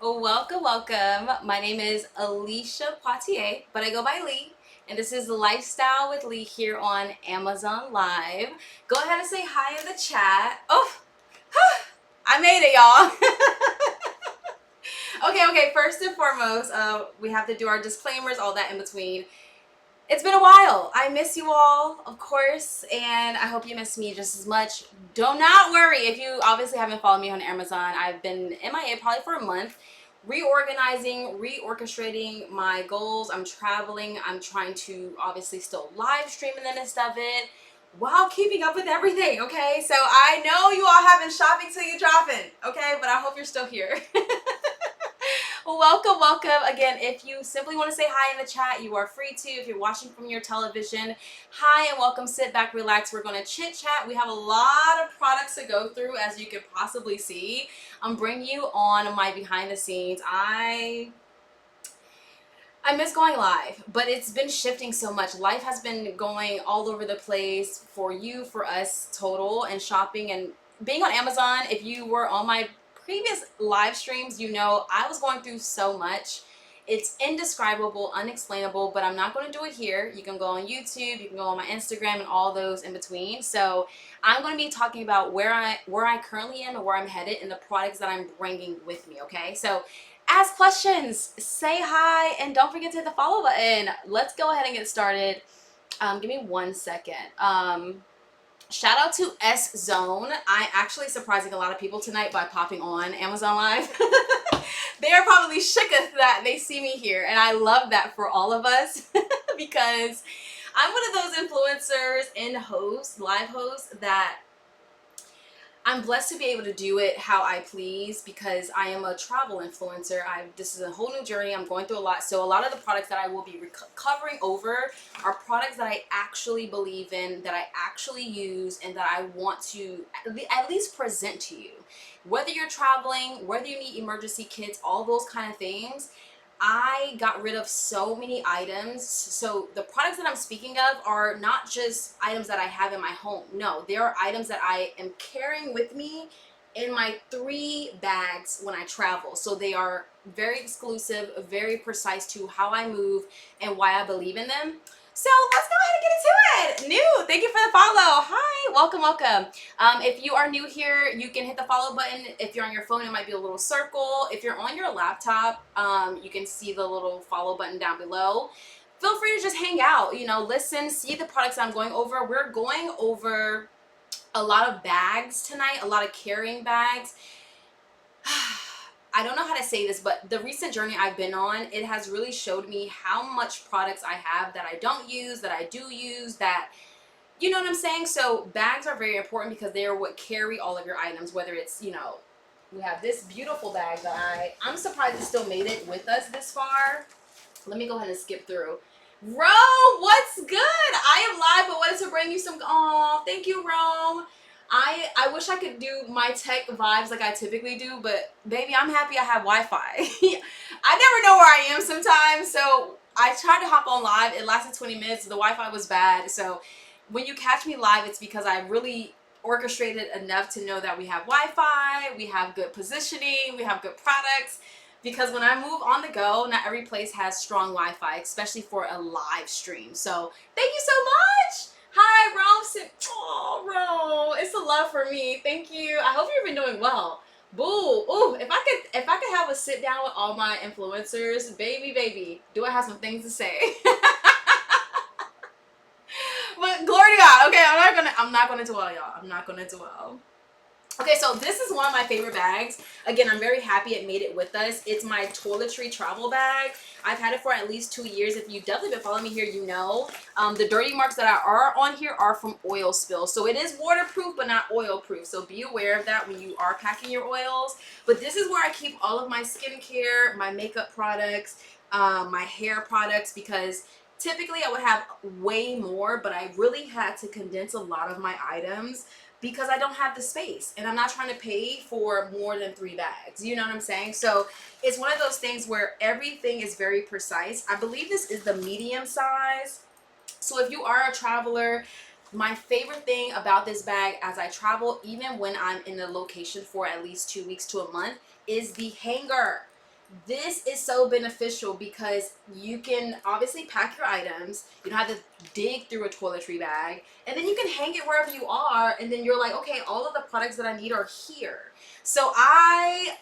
Welcome, welcome. My name is Alicia Poitier, but I go by Lee, and this is Lifestyle with Lee here on Amazon Live. Go ahead and say hi in the chat. Oh, I made it, y'all. Okay. First and foremost, we have to do our disclaimers, all that in between. It's been a while. I miss you all, of course, and I hope you miss me just as much. Do not worry if you obviously haven't followed me on Amazon. I've been MIA probably for a month, reorganizing, reorchestrating my goals. I'm traveling. I'm trying to obviously still live stream in the midst of it while keeping up with everything, okay? So I know you all haven't shopping till you dropping, okay? But I hope you're still here. Welcome, welcome. Again, if you simply want to say hi in the chat, you are free to. If you're watching from your television, hi and welcome. Sit back, relax. We're going to chit chat. We have a lot of products to go through, as you can possibly see. I'm bringing you on my behind the scenes. I miss going live, but it's been shifting so much. Life has been going all over the place for you, for us, total, and shopping and being on Amazon. If you were on my previous live streams, you know I was going through so much. It's indescribable, unexplainable, but I'm not going to do it here. You can go on YouTube, you can go on my Instagram, and all those in between. So I'm going to be talking about where I currently am and where I'm headed and the products that I'm bringing with me. Okay, so ask questions, say hi, and don't forget to hit the follow button. Let's go ahead and get started. Give me 1 second. Shout out to S Zone. I actually surprising a lot of people tonight by popping on Amazon Live. They are probably shooketh that they see me here, and I love that for all of us because I'm one of those influencers and hosts, live hosts, that I'm blessed to be able to do it how I please because I am a travel influencer. This is a whole new journey. I'm going through a lot. So a lot of the products that I will be covering over are products that I actually believe in, that I actually use, and that I want to at least present to you. Whether you're traveling, whether you need emergency kits, all those kind of things, I got rid of so many items. So the products that I'm speaking of are not just items that I have in my home. No, they are items that I am carrying with me in my 3 bags when I travel. So they are very exclusive, very precise to how I move and why I believe in them. So let's go ahead and get into it. New, thank you for the follow. Hi, welcome, welcome. If you are new here, you can hit the follow button. If you're on your phone, it might be a little circle. If you're on your laptop, you can see the little follow button down below. Feel free to just hang out, listen, see the products I'm going over. We're going over a lot of bags tonight, a lot of carrying bags. I don't know how to say this, but the recent journey I've been on, it has really showed me how much products I have that I don't use, that I do use, that, you know what I'm saying? So bags are very important because they are what carry all of your items, whether it's, we have this beautiful bag that I'm surprised it still made it with us this far. Let me go ahead and skip through. Rome, what's good? I am live, but wanted to bring you some, oh, thank you, Rome. I wish I could do my tech vibes like I typically do, but baby, I'm happy I have Wi-Fi. I never know where I am sometimes, so I tried to hop on live. It lasted 20 minutes. The Wi-Fi was bad, so when you catch me live, it's because I really orchestrated enough to know that we have Wi-Fi, we have good positioning, we have good products. Because when I move on the go, not every place has strong Wi-Fi, especially for a live stream. So thank you so much. Hi, Rome. Oh, Rome, it's a love for me. Thank you. I hope you've been doing well. Boo. Ooh, if I could have a sit down with all my influencers, baby, do I have some things to say? But glory to God. Okay, I'm not gonna dwell, y'all. I'm not gonna dwell. Okay, so this is one of my favorite bags. Again, I'm very happy it made it with us. It's my toiletry travel bag. I've had it for at least 2 years. If you've definitely been following me here, you know. The dirty marks that are on here are from oil spills. So it is waterproof, but not oil proof. So be aware of that when you are packing your oils. But this is where I keep all of my skincare, my makeup products, my hair products, because typically I would have way more, but I really had to condense a lot of my items because I don't have the space and I'm not trying to pay for more than 3 bags. You know what I'm saying? So it's one of those things where everything is very precise. I believe this is the medium size. So if you are a traveler, my favorite thing about this bag as I travel, even when I'm in a location for at least 2 weeks to a month, is the hanger. this is so beneficial because you can obviously pack your items. You don't have to dig through a toiletry bag, and then you can hang it wherever you are, and then you're like, okay, all of the products that I need are here. So I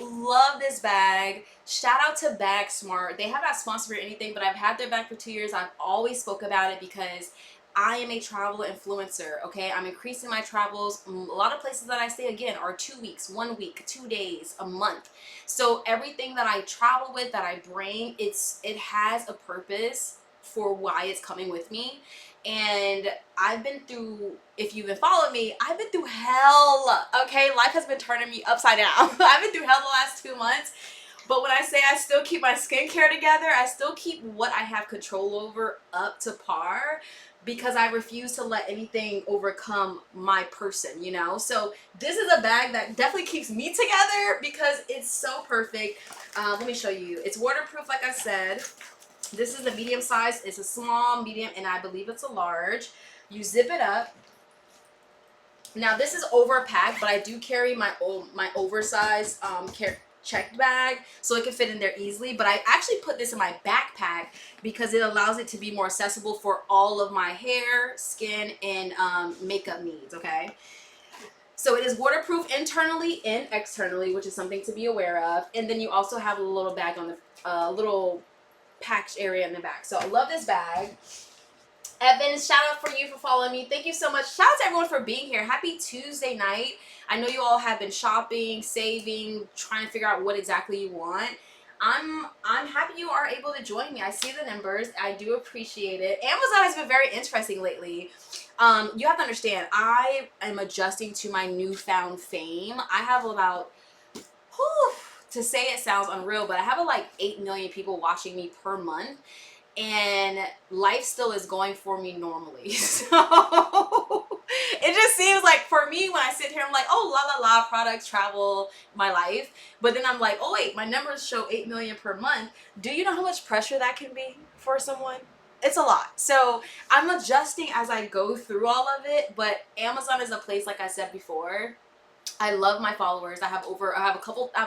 love this bag. Shout out to Bag Smart. They have not sponsored or anything, but I've had their bag for 2 years. I've always spoke about it because I am a travel influencer, okay? I'm increasing my travels. A lot of places that I stay, again, are 2 weeks, 1 week, 2 days, a month. So everything that I travel with, that I bring, it has a purpose for why it's coming with me. And I've been through, if you've been following me, I've been through hell, okay? Life has been turning me upside down. I've been through hell the last 2 months. But when I say I still keep my skincare together, I still keep what I have control over up to par because I refuse to let anything overcome my person, you know? So this is a bag that definitely keeps me together because it's so perfect. Let me show you. It's waterproof, like I said. This is a medium size. It's a small, medium, and I believe it's a large. You zip it up. Now this is overpacked, but I do carry my oversized checked bag so it can fit in there easily. But I actually put this in my backpack because it allows it to be more accessible for all of my hair, skin, and makeup needs. Okay. So it is waterproof internally and externally, which is something to be aware of. And then you also have a little bag on the little packed area in the back. So I love this bag. Evan, shout out for you for following me. Thank you so much. Shout out to everyone for being here. Happy Tuesday night. I know you all have been shopping, saving, trying to figure out what exactly you want. I'm happy you are able to join me. I see the numbers. I do appreciate it. Amazon has been very interesting lately. You have to understand, I am adjusting to my newfound fame. I have about, to say it sounds unreal, but I have like 8 million people watching me per month. And life still is going for me normally. So it just seems like for me when I sit here, I'm like, oh, la la la, products, travel, my life. But then I'm like, oh wait, my numbers show 8 million per month. Do you know how much pressure that can be for someone? It's a lot. So I'm adjusting as I go through all of it. But Amazon is a place, like I said before, I love my followers. I have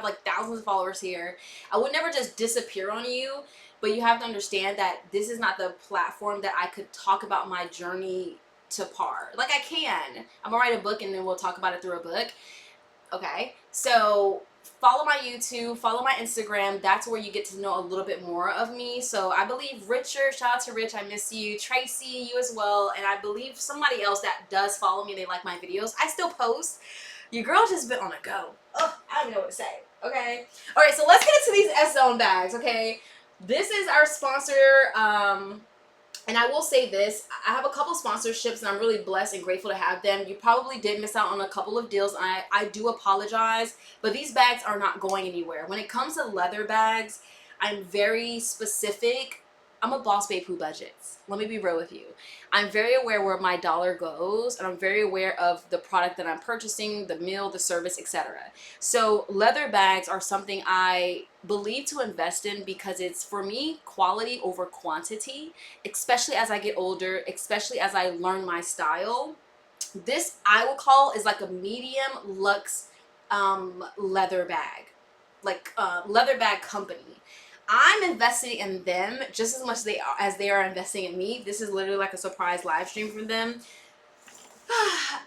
like thousands of followers here. I would never just disappear on you, but you have to understand that this is not the platform that I could talk about my journey to par. Like I can. I'm gonna write a book and then we'll talk about it through a book. Okay. So follow my YouTube, follow my Instagram. That's where you get to know a little bit more of me. So I believe Richard, shout out to Rich, I miss you. Tracy, you as well. And I believe somebody else that does follow me, they like my videos. I still post. Your girl just been on a go. Oh, I don't even know what to say. Okay. All right, so let's get into these S-Zone bags, okay? This is our sponsor, and I will say this. I have a couple sponsorships, and I'm really blessed and grateful to have them. You probably did miss out on a couple of deals, and I do apologize, but these bags are not going anywhere. When it comes to leather bags, I'm very specific. I'm a boss babe who budgets. Let me be real with you. I'm very aware where my dollar goes, and I'm very aware of the product that I'm purchasing, the meal, the service, etc. So leather bags are something I believe to invest in because it's, for me, quality over quantity, especially as I get older, especially as I learn my style. This I will call is like a medium luxe leather bag, like leather bag company. I'm investing in them just as much as they are investing in me. This is literally like a surprise live stream from them.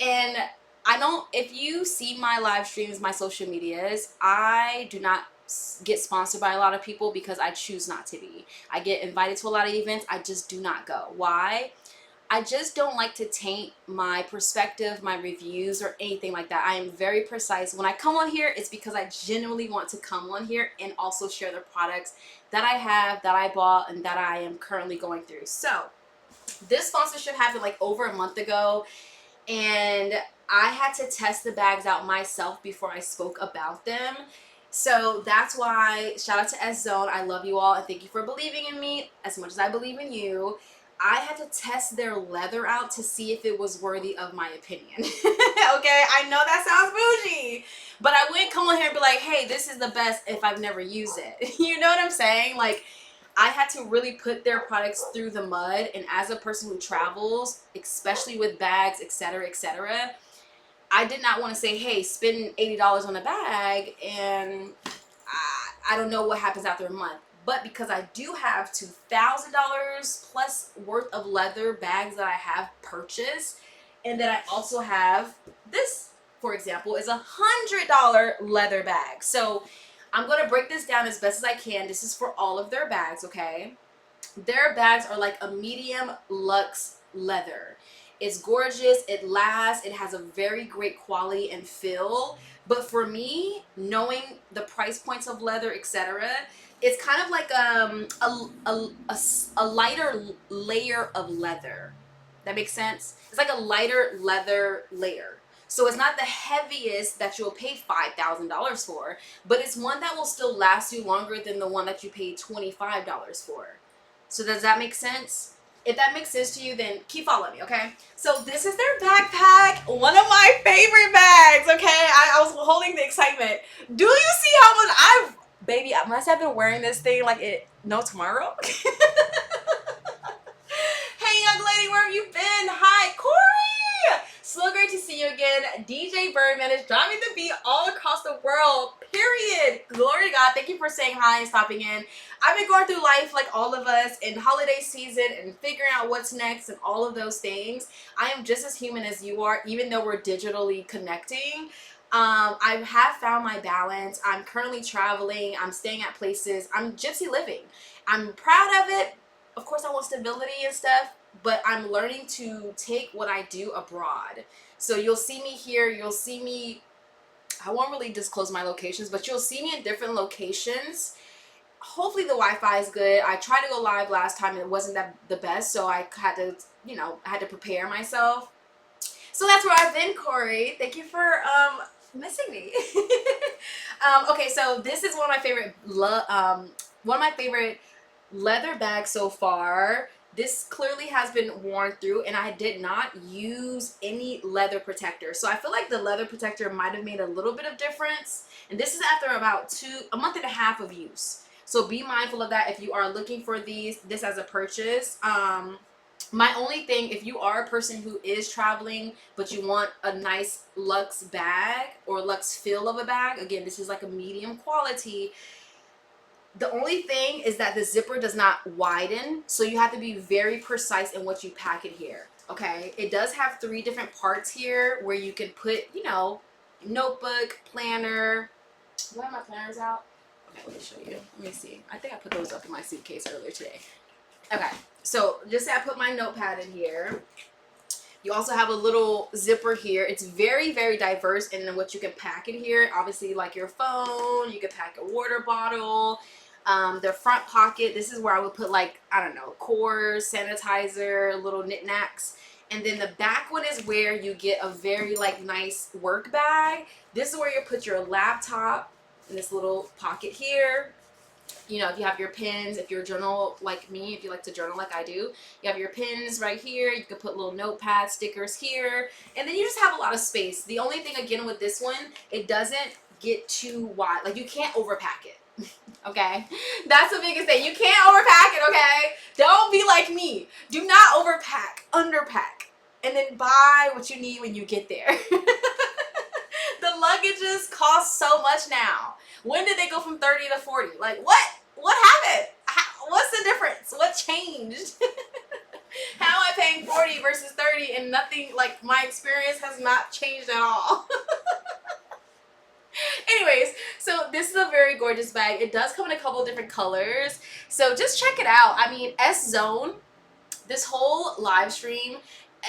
And I don't, if you see my live streams, my social medias, I do not get sponsored by a lot of people because I choose not to be. I get invited to a lot of events. I just do not go. Why? I just don't like to taint my perspective, my reviews, or anything like that. I am very precise. When I come on here, it's because I genuinely want to come on here and also share the products that I have, that I bought, and that I am currently going through. So this sponsorship happened like over a month ago, and I had to test the bags out myself before I spoke about them. So that's why, shout out to S-Zone. I love you all, and thank you for believing in me as much as I believe in you. I had to test their leather out to see if it was worthy of my opinion. Okay, I know that sounds bougie, but I wouldn't come on here and be like, hey, this is the best if I've never used it. You know what I'm saying? Like, I had to really put their products through the mud, and as a person who travels, especially with bags, etc., etc., I did not want to say, hey, spend $80 on a bag, and I don't know what happens after a month. But because I do have $2,000 plus worth of leather bags that I have purchased, and then I also have this, for example, is $100 leather bag. So I'm gonna break this down as best as I can. This is for all of their bags, okay? Their bags are like a medium luxe leather. It's gorgeous, it lasts, it has a very great quality and feel. But for me, knowing the price points of leather, etc., it's kind of like a lighter layer of leather. That makes sense? It's like a lighter leather layer. So it's not the heaviest that you'll pay $5,000 for, but it's one that will still last you longer than the one that you paid $25 for. So does that make sense? If that makes sense to you, then keep following me, okay? So this is their backpack, one of my favorite bags, okay? I was holding the excitement. Do you see how much baby, I must have been wearing this thing like no tomorrow. Hey, young lady, where have you been? Hi, Corey. So great to see you again. DJ Birdman is driving the beat all across the world, period. Glory to God. Thank you for saying hi and stopping in. I've been going through life like all of us in holiday season and figuring out what's next and all of those things. I am just as human as you are, even though we're digitally connecting. I have found my balance. I'm currently traveling. I'm staying at places. I'm gypsy living. I'm proud of it. Of course, I want stability and stuff, but I'm learning to take what I do abroad. So you'll see me here. You'll see me, I won't really disclose my locations, but you'll see me in different locations. Hopefully the Wi-Fi is good. I tried to go live last time and it wasn't the best, so I had to, I had to prepare myself. So that's where I've been, Corey. Thank you for missing me. Okay, so this is one of my favorite leather bags so far. This clearly has been worn through, and I did not use any leather protector. So I feel like the leather protector might have made a little bit of difference. And this is after about a month and a half of use. So be mindful of that if you are looking for this as a purchase. My only thing, if you are a person who is traveling, but you want a nice luxe bag or luxe feel of a bag, again, this is like a medium quality. The only thing is that the zipper does not widen, so you have to be very precise in what you pack in here, okay? It does have 3 different parts here where you can put, notebook, planner. Do I have my planners out? Okay, let me show you. Let me see. I think I put those up in my suitcase earlier today. Okay, so just say I put my notepad in here. You also have a little zipper here. It's very, very diverse in what you can pack in here. Obviously, like your phone, you can pack a water bottle. Their front pocket, this is where I would put cores, sanitizer, little knickknacks. And then the back one is where you get a very nice work bag. This is where you put your laptop in this little pocket here. If you have your pens, if you're a journal like me, if you like to journal like I do, you have your pens right here. You can put little notepad stickers here. And then you just have a lot of space. The only thing, again, with this one, it doesn't get too wide. Like, you can't overpack it. Okay? That's the biggest thing. You can't overpack it, okay? Don't be like me. Do not overpack. Underpack. And then buy what you need when you get there. The luggages cost so much now. When did they go from 30 to 40? Like, what? What happened? What's the difference? What changed? How am I paying 40 versus 30 and nothing, my experience has not changed at all. Anyways, so this is a very gorgeous bag. It does come in a couple of different colors. So just check it out. I mean, S Zone, this whole live stream,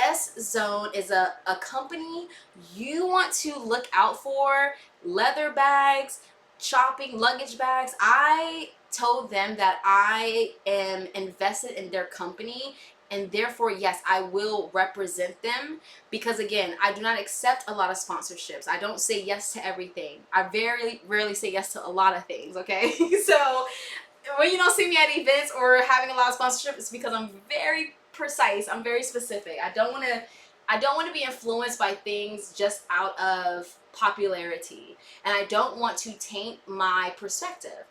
S Zone is a company you want to look out for. Leather bags, shopping, luggage bags. I told them that I am invested in their company, and therefore, yes, I will represent them, because again, I do not accept a lot of sponsorships. I don't say yes to everything. I very rarely say yes to a lot of things, okay? So when you don't see me at events or having a lot of sponsorship, it's because I'm very precise. I'm very specific. I don't want to be influenced by things just out of popularity, and I don't want to taint my perspective.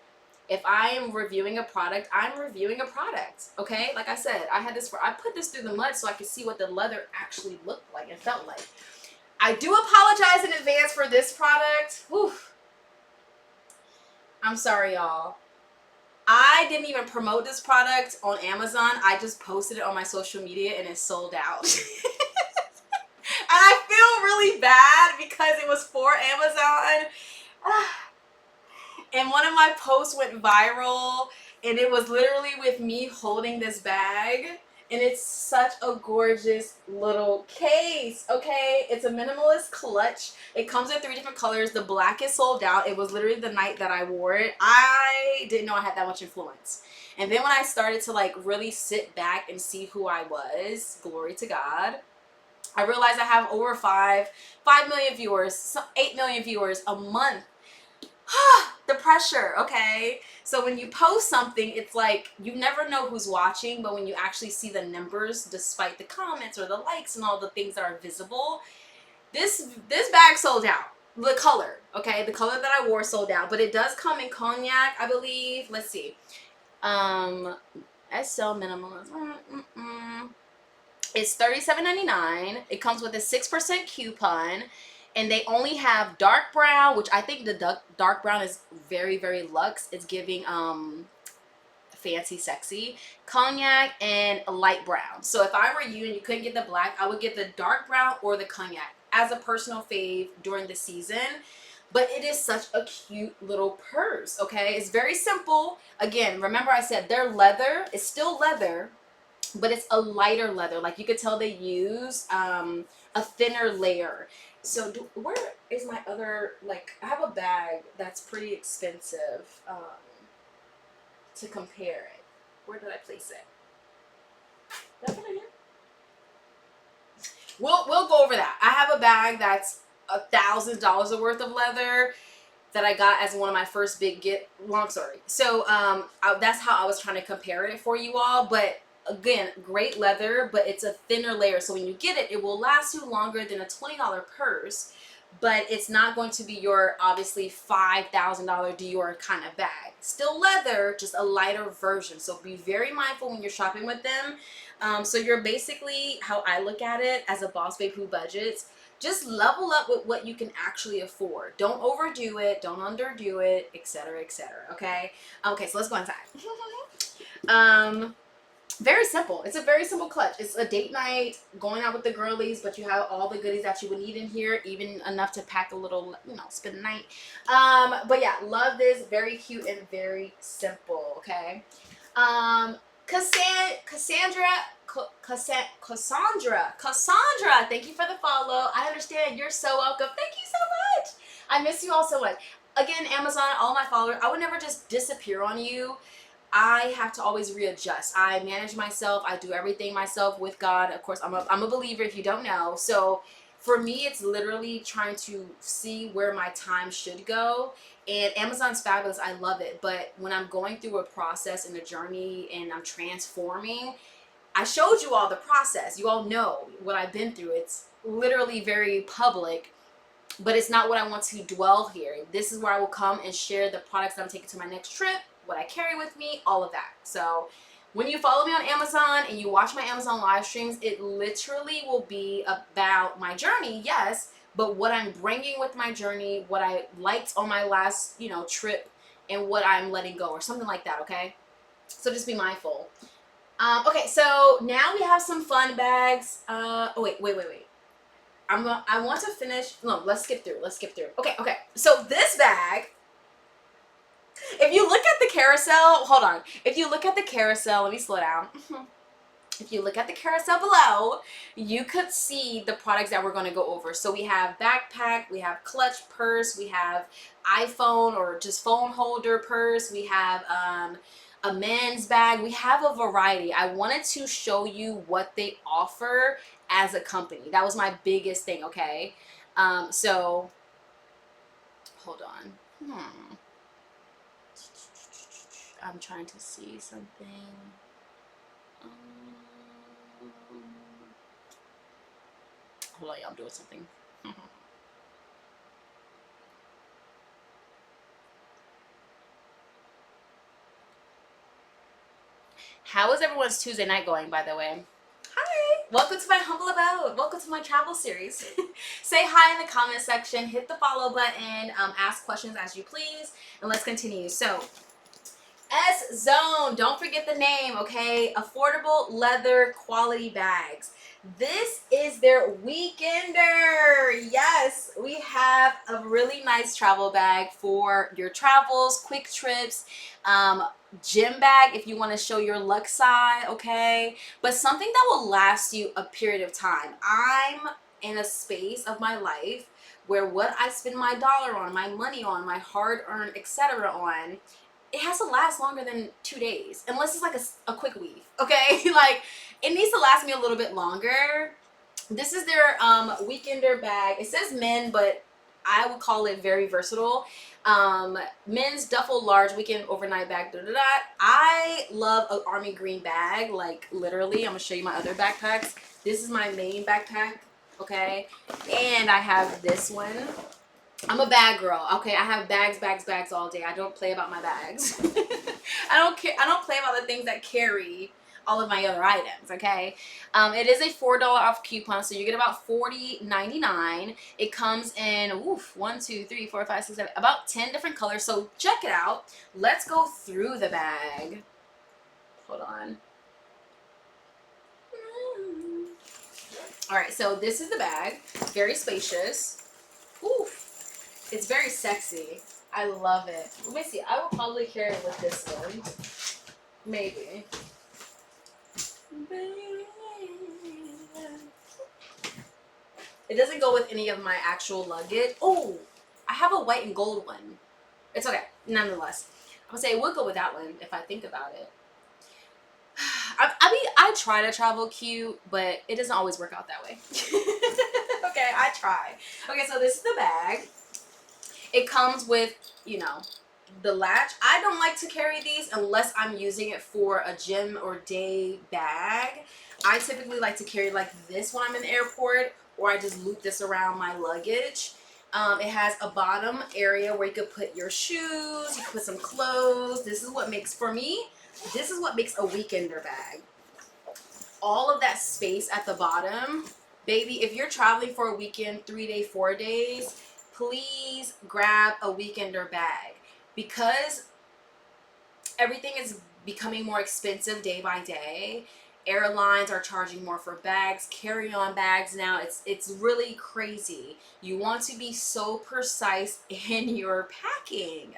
If I am reviewing a product, I'm reviewing a product, okay? Like I said, I put this through the mud so I could see what the leather actually looked like and felt like. I do apologize in advance for this product. Whew. I'm sorry, y'all. I didn't even promote this product on Amazon. I just posted it on my social media and it sold out. And I feel really bad because it was for Amazon. And one of my posts went viral, and it was literally with me holding this bag. And it's such a gorgeous little case, okay? It's a minimalist clutch. It comes in 3 different colors. The black is sold out. It was literally the night that I wore it. I didn't know I had that much influence. And then when I started to like really sit back and see who I was, glory to God, I realized I have over 5 million viewers, 8 million viewers a month. The pressure, okay? So when you post something, it's like you never know who's watching, but when you actually see the numbers, despite the comments or the likes and all the things that are visible, this bag sold out. The color, okay? The color that I wore sold out, but it does come in cognac, I believe. Let's see. SL minimalism. It's $37.99. It comes with a 6% coupon. And they only have dark brown, which I think the dark brown is very, very luxe. It's giving fancy, sexy, cognac, and a light brown. So if I were you and you couldn't get the black, I would get the dark brown or the cognac as a personal fave during the season. But it is such a cute little purse, okay? It's very simple. Again, remember I said they're leather. It's still leather, but it's a lighter leather. Like you could tell they use a thinner layer. So where is my other, like, I have a bag that's pretty expensive to compare it. Where did I place it? Did I put it here? We'll go over that. I have a bag that's $1,000 worth of leather that I got as one of my first big long story. So that's how I was trying to compare it for you all. But again, great leather, but it's a thinner layer. So when you get it, it will last you longer than a $20 purse. But it's not going to be your, obviously, $5,000 Dior kind of bag. Still leather, just a lighter version. So be very mindful when you're shopping with them. So you're basically, how I look at it as a boss babe who budgets, just level up with what you can actually afford. Don't overdo it. Don't underdo it, etc., etc. Okay? Okay, so let's go inside. Very simple. It's a very simple clutch. It's a date night, going out with the girlies, but you have all the goodies that you would need in here, even enough to pack a little, spend the night. But yeah, love this. Very cute and very simple, okay? Cassandra, thank you for the follow. I understand. You're so welcome. Thank you so much. I miss you all so much. Again, Amazon, all my followers, I would never just disappear on you. I have to always readjust. I manage myself. I do everything myself with God. Of course, I'm a believer if you don't know. So for me, it's literally trying to see where my time should go. And Amazon's fabulous. I love it. But when I'm going through a process and a journey and I'm transforming, I showed you all the process. You all know what I've been through. It's literally very public, but it's not what I want to dwell here. This is where I will come and share the products that I'm taking to my next trip, what I carry with me, all of that. So when you follow me on Amazon and you watch my Amazon live streams, it literally will be about my journey, yes, but what I'm bringing with my journey, what I liked on my last, trip, and what I'm letting go, or something like that, okay? So just be mindful. Okay, so now we have some fun bags. Wait. I want to finish. No, let's skip through. Okay. So this bag, if you look at the carousel, hold on. If you look at the carousel, let me slow down. If you look at the carousel below, you could see the products that we're going to go over. So we have backpack, we have clutch purse, we have iPhone or just phone holder purse, we have a men's bag. We have a variety. I wanted to show you what they offer as a company. That was my biggest thing, okay? So, hold on. I'm trying to see something. Hold on, y'all, I'm doing something. How is everyone's Tuesday night going, by the way? Hi. Welcome to my humble abode. Welcome to my travel series. Say hi in the comment section, hit the follow button, ask questions as you please, and let's continue. So, S Zone, don't forget the name, okay? Affordable leather quality bags. This is their weekender. Yes, we have a really nice travel bag for your travels, quick trips, gym bag if you want to show your luxe side, okay? But something that will last you a period of time. I'm in a space of my life where what I spend my dollar on, my money on, my hard earned, etc. on, it has to last longer than 2 days, unless it's like a quick weave, okay? Like, it needs to last me a little bit longer. This is their weekender bag. It says men, but I would call it very versatile. Men's duffel large weekend overnight bag. Da, da, da. I love an army green bag, like literally. I'm gonna show you my other backpacks. This is my main backpack, okay? And I have this one. I'm a bag girl. Okay, I have bags all day. I don't play about my bags. I don't care. I don't play about the things that carry all of my other items. Okay, it is a $4 off coupon, so you get about $40.99. It comes in 1, 2, 3, 4, 5, 6, 7, about 10 different colors. So check it out. Let's go through the bag. Hold on. All right, so this is the bag. Very spacious. Oof. It's very sexy. I love it. Let me see. I will probably carry it with this one. Maybe. It doesn't go with any of my actual luggage. Oh, I have a white and gold one. It's okay. Nonetheless. I would say it would go with that one if I think about it. I try to travel cute, but it doesn't always work out that way. Okay, I try. Okay, so this is the bag. It comes with, the latch. I don't like to carry these unless I'm using it for a gym or day bag. I typically like to carry like this when I'm in the airport, or I just loop this around my luggage. It has a bottom area where you could put your shoes, you could put some clothes. This is what makes a weekender bag. All of that space at the bottom. Baby, if you're traveling for a weekend, 3 days, 4 days, please grab a weekender bag, because everything is becoming more expensive day by day. Airlines are charging more for bags, carry-on bags now. It's really crazy. You want to be so precise in your packing.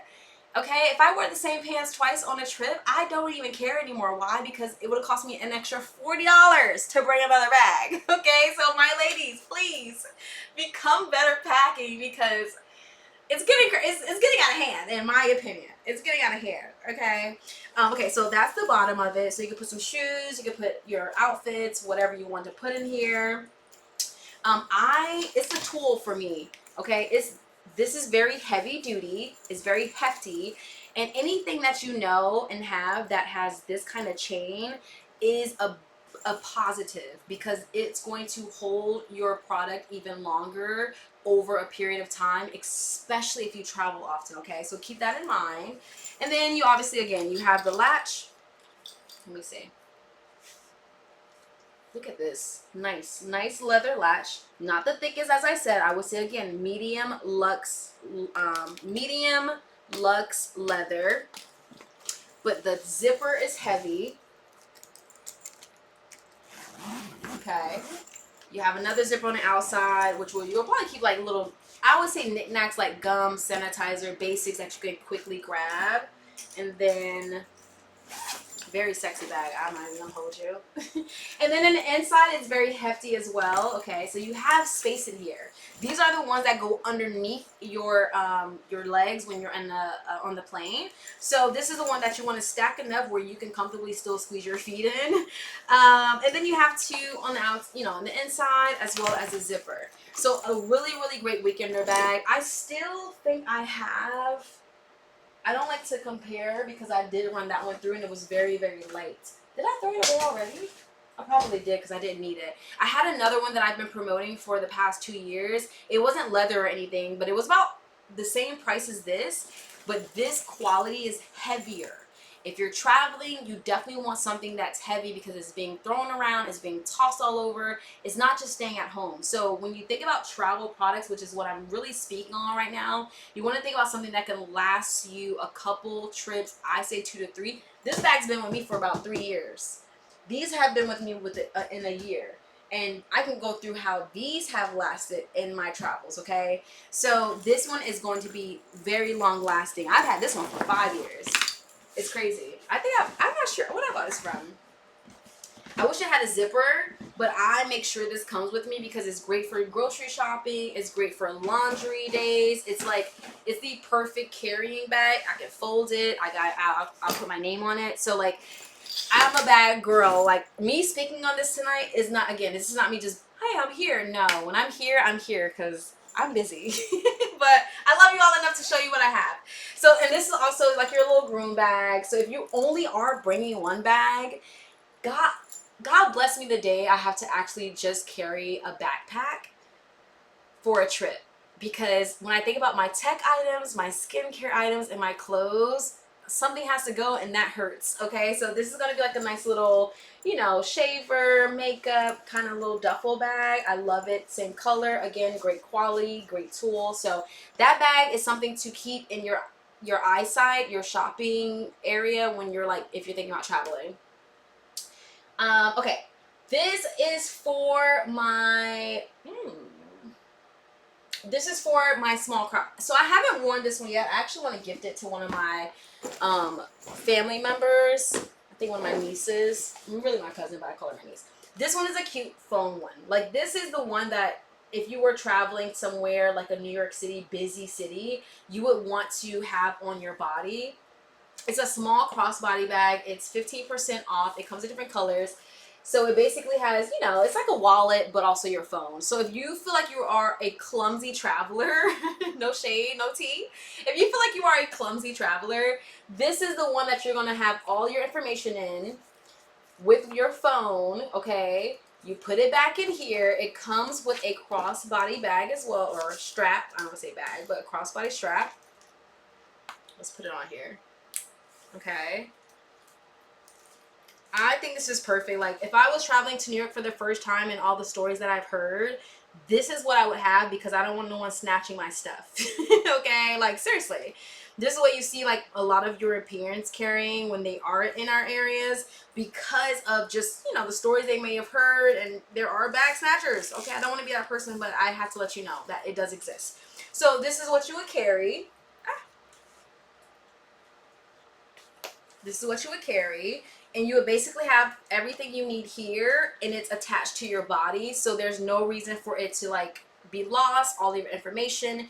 Okay, if I wear the same pants twice on a trip, I don't even care anymore. Why? Because it would have cost me an extra $40 to bring another bag. Okay, so my ladies, please become better packing, because it's getting out of hand, in my opinion. It's getting out of hand. Okay. Okay, so that's the bottom of it. So you can put some shoes, you can put your outfits, whatever you want to put in here. It's a tool for me. Okay, this is very heavy duty. It's very hefty, and anything that you know and have that has this kind of chain is a positive, because it's going to hold your product even longer over a period of time, especially if you travel often. Okay, so keep that in mind. And then you obviously, again, you have the latch. Let me see. Look at this. Nice leather latch. Not the thickest, as I said. I would say again, medium luxe leather. But the zipper is heavy. Okay. You have another zipper on the outside, which you'll probably keep like little, I would say knickknacks like gum, sanitizer, basics that you can quickly grab. And then, very sexy bag, I'm not even gonna hold you. And then in the inside, it's very hefty as well. Okay, so you have space in here. These are the ones that go underneath your legs when you're in the on the plane. So this is the one that you want to stack enough where you can comfortably still squeeze your feet in. And then you have two on the on the inside, as well as a zipper. So a really great weekender bag. I still think I don't like to compare, because I did run that one through and it was very light. Did I throw it away already? I probably did, because I didn't need it. I had another one that I've been promoting for the past 2 years. It wasn't leather or anything, but it was about the same price as this, but this quality is heavier. If you're traveling, you definitely want something that's heavy because it's being thrown around, it's being tossed all over. It's not just staying at home. So when you think about travel products, which is what I'm really speaking on right now, you want to think about something that can last you a couple trips. I say 2 to 3. This bag's been with me for about 3 years. These have been with me in a year. And I can go through how these have lasted in my travels, okay? So this one is going to be very long lasting. I've had this one for 5 years. It's crazy. I'm not sure what I got this from. I wish it had a zipper, but I make sure this comes with me because it's great for grocery shopping. It's great for laundry days. It's the perfect carrying bag. I can fold it. I'll put my name on it. So like, I'm a bag girl. Like, me speaking on this tonight is not, again, this is not me just, hey, I'm here. No, when I'm here because I'm busy. But I love you all enough to show you what I have. So, and this is also like your little groom bag. So if you only are bringing one bag, God bless me the day I have to actually just carry a backpack for a trip. Because when I think about my tech items, my skincare items, and my clothes, something has to go, and that hurts. Okay, so this is gonna be like a nice little, shaver, makeup kind of little duffel bag. I love it. Same color, again, great quality, great tool. So that bag is something to keep in your eyesight, your shopping area when you're like, if you're thinking about traveling. Okay, this is for my. This is for my small crop. So I haven't worn this one yet. I actually want to gift it to one of my family members. I think one of my nieces. Really my cousin, but I call her my niece. This one is a cute phone one. Like, this is the one that if you were traveling somewhere like a New York City, busy city, you would want to have on your body. It's a small crossbody bag. It's 15% off. It comes in different colors. So it basically has, it's like a wallet, but also your phone. So if you feel like you are a clumsy traveler, no shade, no tea. If you feel like you are a clumsy traveler, this is the one that you're going to have all your information in with your phone, okay? You put it back in here. It comes with a crossbody bag as well, or a strap. I don't want to say bag, but a crossbody strap. Let's put it on here. Okay. I think this is perfect. Like, if I was traveling to New York for the first time and all the stories that I've heard, this is what I would have because I don't want no one snatching my stuff. Okay? Like, seriously. This is what you see, like, a lot of Europeans carrying when they are in our areas because of just, the stories they may have heard, and there are bag snatchers. Okay? I don't want to be that person, but I have to let you know that it does exist. So, this is what you would carry. This is what you would carry. And you would basically have everything you need here, and it's attached to your body. So there's no reason for it to like be lost, all your information.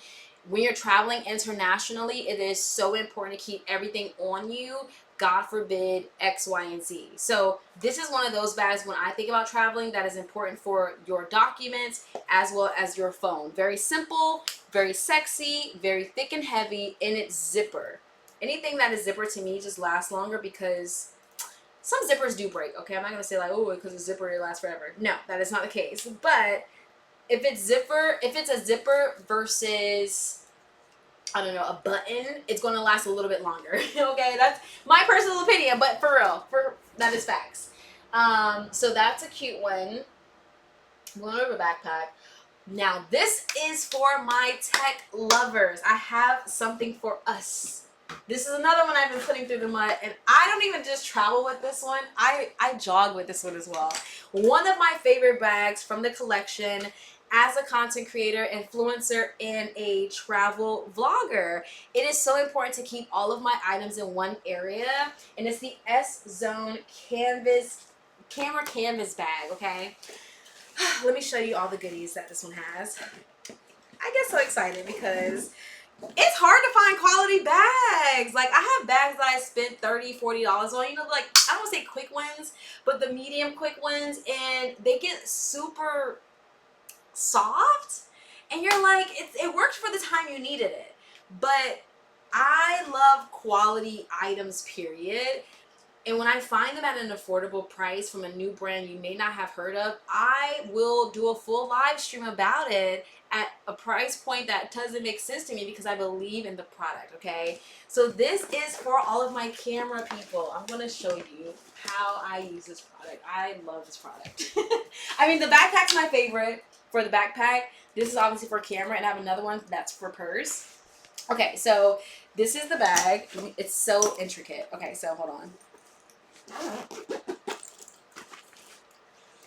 When you're traveling internationally, it is so important to keep everything on you. God forbid X, Y, and Z. So this is one of those bags when I think about traveling that is important for your documents as well as your phone. Very simple, very sexy, very thick and heavy, and it's zipper. Anything that is zipper to me just lasts longer because some zippers do break, okay? I'm not going to say like, oh, because a zipper, it lasts forever. No, that is not the case. But if it's a zipper versus, I don't know, a button, it's going to last a little bit longer, okay? That's my personal opinion, but for real, that is facts. So that's a cute one. Going over backpack. Now, this is for my tech lovers. I have something for us. This is another one I've been putting through the mud, and I don't even just travel with this one. I jog with this one as well. One of my favorite bags from the collection as a content creator, influencer, and a travel vlogger. It is so important to keep all of my items in one area, and it's the S-Zone camera canvas bag, okay? Let me show you all the goodies that this one has. I get so excited because it's hard to find quality bags. Like, I have bags that I spent $30, $40 on. Like, I don't want to say quick ones, but the medium quick ones. And they get super soft. And you're like, it worked for the time you needed it. But I love quality items, period. And when I find them at an affordable price from a new brand you may not have heard of, I will do a full live stream about it at a price point that doesn't make sense to me because I believe in the product, okay? So this is for all of my camera people. I'm gonna show you how I use this product. I love this product. I mean, the backpack's my favorite for the backpack. This is obviously for camera, and I have another one that's for purse. Okay, so this is the bag. It's so intricate. Okay, so hold on.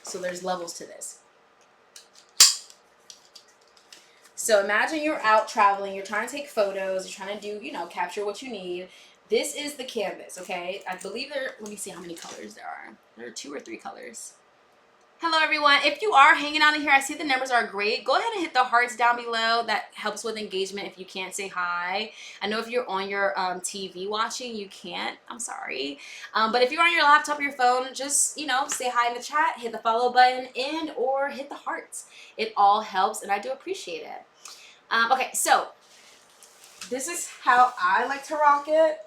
So there's levels to this. So imagine you're out traveling, you're trying to take photos, you're trying to do, you know, capture what you need. This is the canvas, okay? I believe let me see how many colors there are. There are 2 or 3 colors. Hello everyone. If you are hanging out in here, I see the numbers are great. Go ahead and hit the hearts down below. That helps with engagement if you can't say hi. I know if you're on your TV watching, you can't. I'm sorry. But if you're on your laptop or your phone, just, you know, say hi in the chat, hit the follow button, and or hit the hearts. It all helps, and I do appreciate it. Okay, so this is how I like to rock it.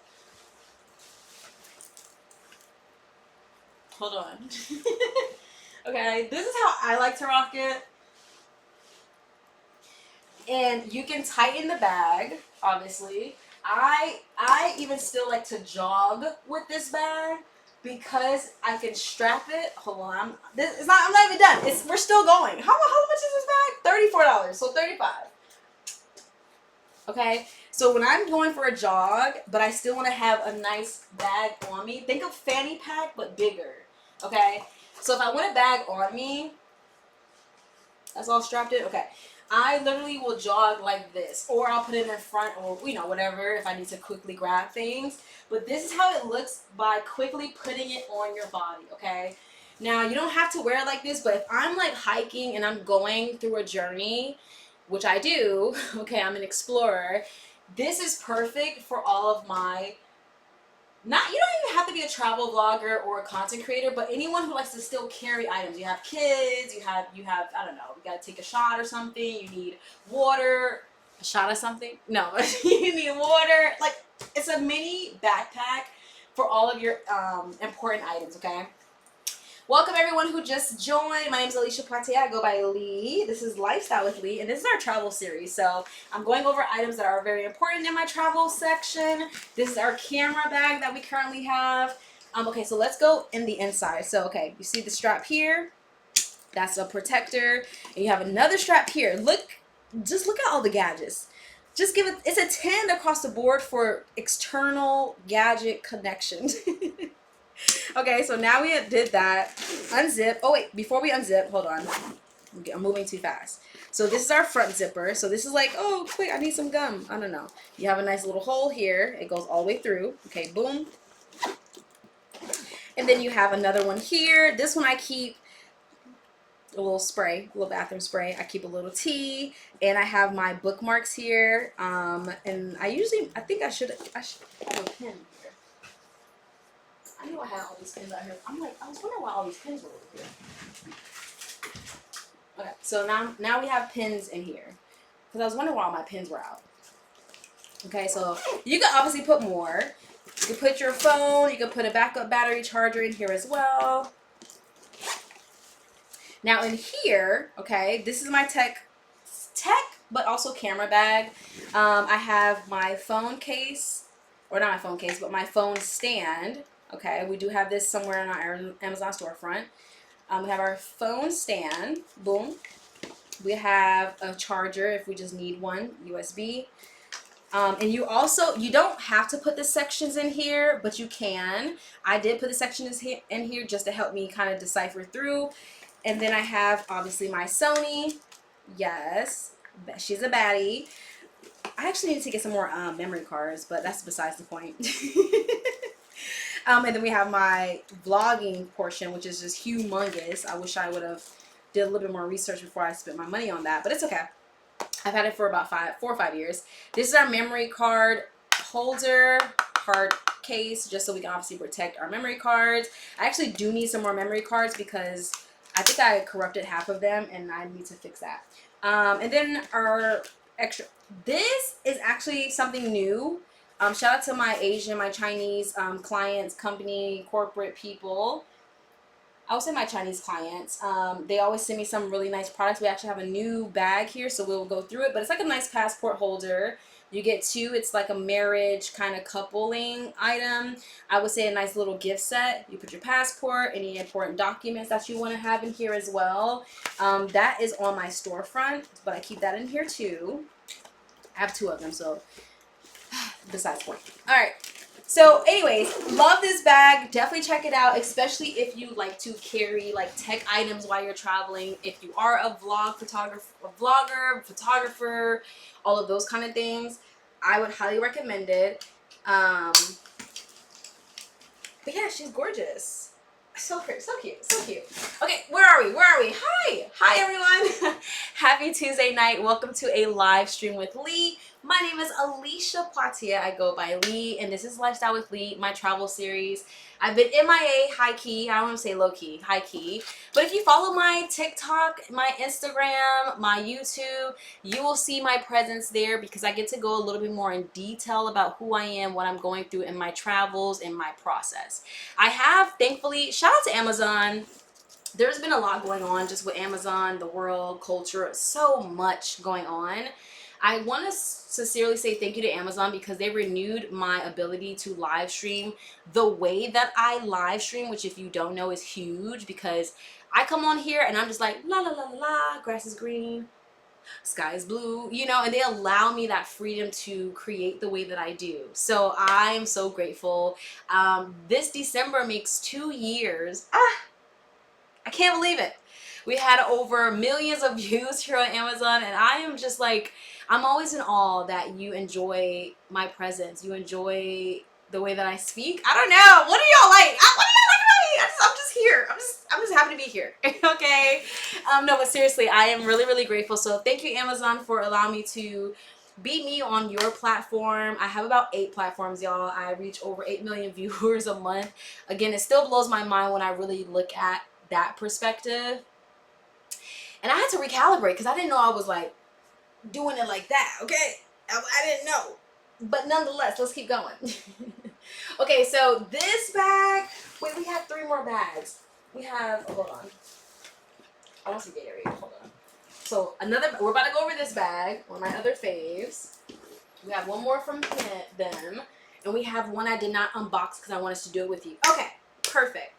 Hold on. Okay, this is how I like to rock it. And you can tighten the bag, obviously. I even still like to jog with this bag because I can strap it. Hold on, I'm not even done. We're still going. How much is this bag? $34, so $35. Okay, so when I'm going for a jog, but I still want to have a nice bag on me, think of fanny pack but bigger. Okay, so if I want a bag on me, that's all strapped in. Okay, I literally will jog like this, or I'll put it in front, or you know, whatever, if I need to quickly grab things. But this is how it looks by quickly putting it on your body. Okay, now you don't have to wear it like this, but if I'm like hiking and I'm going through a journey, which I do, okay, I'm an explorer, this is perfect for all of my, you don't even have to be a travel vlogger or a content creator, but anyone who likes to still carry items. You have kids, you have, I don't know, you gotta take a shot or something, you need water, a shot of something? No, you need water. Like, it's a mini backpack for all of your important items, okay? Welcome everyone who just joined. My name is Alicia Plante. I go by Lee. This is Lifestyle with Lee, and this is our travel series. So I'm going over items that are very important in my travel section. This is our camera bag that we currently have. Okay, so let's go in the inside. So, okay, you see the strap here? That's a protector. And you have another strap here. Just look at all the gadgets. Just give it, it's a 10 across the board for external gadget connections. Okay, so now we did that. Unzip. Oh, wait. Before we unzip, hold on. Okay, I'm moving too fast. So this is our front zipper. So this is like, oh, quick, I need some gum. I don't know. You have a nice little hole here. It goes all the way through. Okay, boom. And then you have another one here. This one I keep a little spray, a little bathroom spray. I keep a little tea. And I have my bookmarks here. And I think I should have a pen. I knew I had all these pins out here. I was wondering why all these pins were over here. Okay, so now we have pins in here. Because I was wondering why all my pins were out. Okay, so you can obviously put more. You can put your phone, you can put a backup battery charger in here as well. Now in here, okay, this is my tech, but also camera bag. I have my phone case, or not my phone case, but my phone stand. Okay, we do have this somewhere in our Amazon storefront. We have our phone stand, boom. We have a charger if we just need one, USB. And you don't have to put the sections in here, but you can. I did put the sections in here just to help me kind of decipher through. And then I have, obviously, my Sony. Yes, she's a baddie. I actually need to get some more memory cards, but that's besides the point. And then we have my vlogging portion, which is just humongous. I wish I would have did a little bit more research before I spent my money on that, but it's okay. I've had it for about 4 or 5 years. This is our memory card holder, card case, just so we can obviously protect our memory cards. I actually do need some more memory cards because I think I corrupted half of them and I need to fix that. And then our extra, this is actually something new. Shout out to my Asian, my Chinese clients, company, corporate people. I would say my Chinese clients. They always send me some really nice products. We actually have a new bag here, so we'll go through it. But it's like a nice passport holder. You get two. It's like a marriage kind of coupling item. I would say a nice little gift set. You put your passport, any important documents that you want to have in here as well. That is on my storefront, but I keep that in here too. I have two of them, so besides point. All right. So anyways, love this bag. Definitely check it out, especially if you like to carry like tech items while you're traveling. If you are a vlogger, photographer, all of those kind of things, I would highly recommend it. But yeah, she's gorgeous. So pretty, so cute, so cute. Okay, where are we? Hi everyone. Happy Tuesday night. Welcome to a live stream with Lee. My name is Alicia Poitier. I go by Lee, and this is Lifestyle with Lee, my travel series. I've been MIA, high key. I don't want to say low key, high key. But if you follow my TikTok, my Instagram, my YouTube, you will see my presence there because I get to go a little bit more in detail about who I am, what I'm going through in my travels, in my process. I have, thankfully, shout out to Amazon. There's been a lot going on just with Amazon, the world, culture, so much going on. I want to sincerely say thank you to Amazon because they renewed my ability to live stream the way that I live stream, which if you don't know is huge because I come on here and I'm just like, la la la la, grass is green, sky is blue, you know, and they allow me that freedom to create the way that I do. So I'm so grateful. This December makes 2 years. I can't believe it. We had over millions of views here on Amazon, and I am just like, I'm always in awe that you enjoy my presence. You enjoy the way that I speak. I don't know. What do y'all like? What do y'all like about me? I'm just here. I'm just happy to be here. Okay. No, but seriously, I am really, really grateful. So thank you, Amazon, for allowing me to be me on your platform. I have about 8 platforms, y'all. I reach over 8 million viewers a month. Again, it still blows my mind when I really look at that perspective. And I had to recalibrate because I didn't know I was like doing it like that, okay? I didn't know. But nonetheless, let's keep going. Okay, so this bag, wait, we have 3 more bags. We have, hold on. I don't see Gatorade, hold on. So we're about to go over this bag, one of my other faves. We have one more from them. And we have one I did not unbox because I wanted to do it with you. Okay, perfect.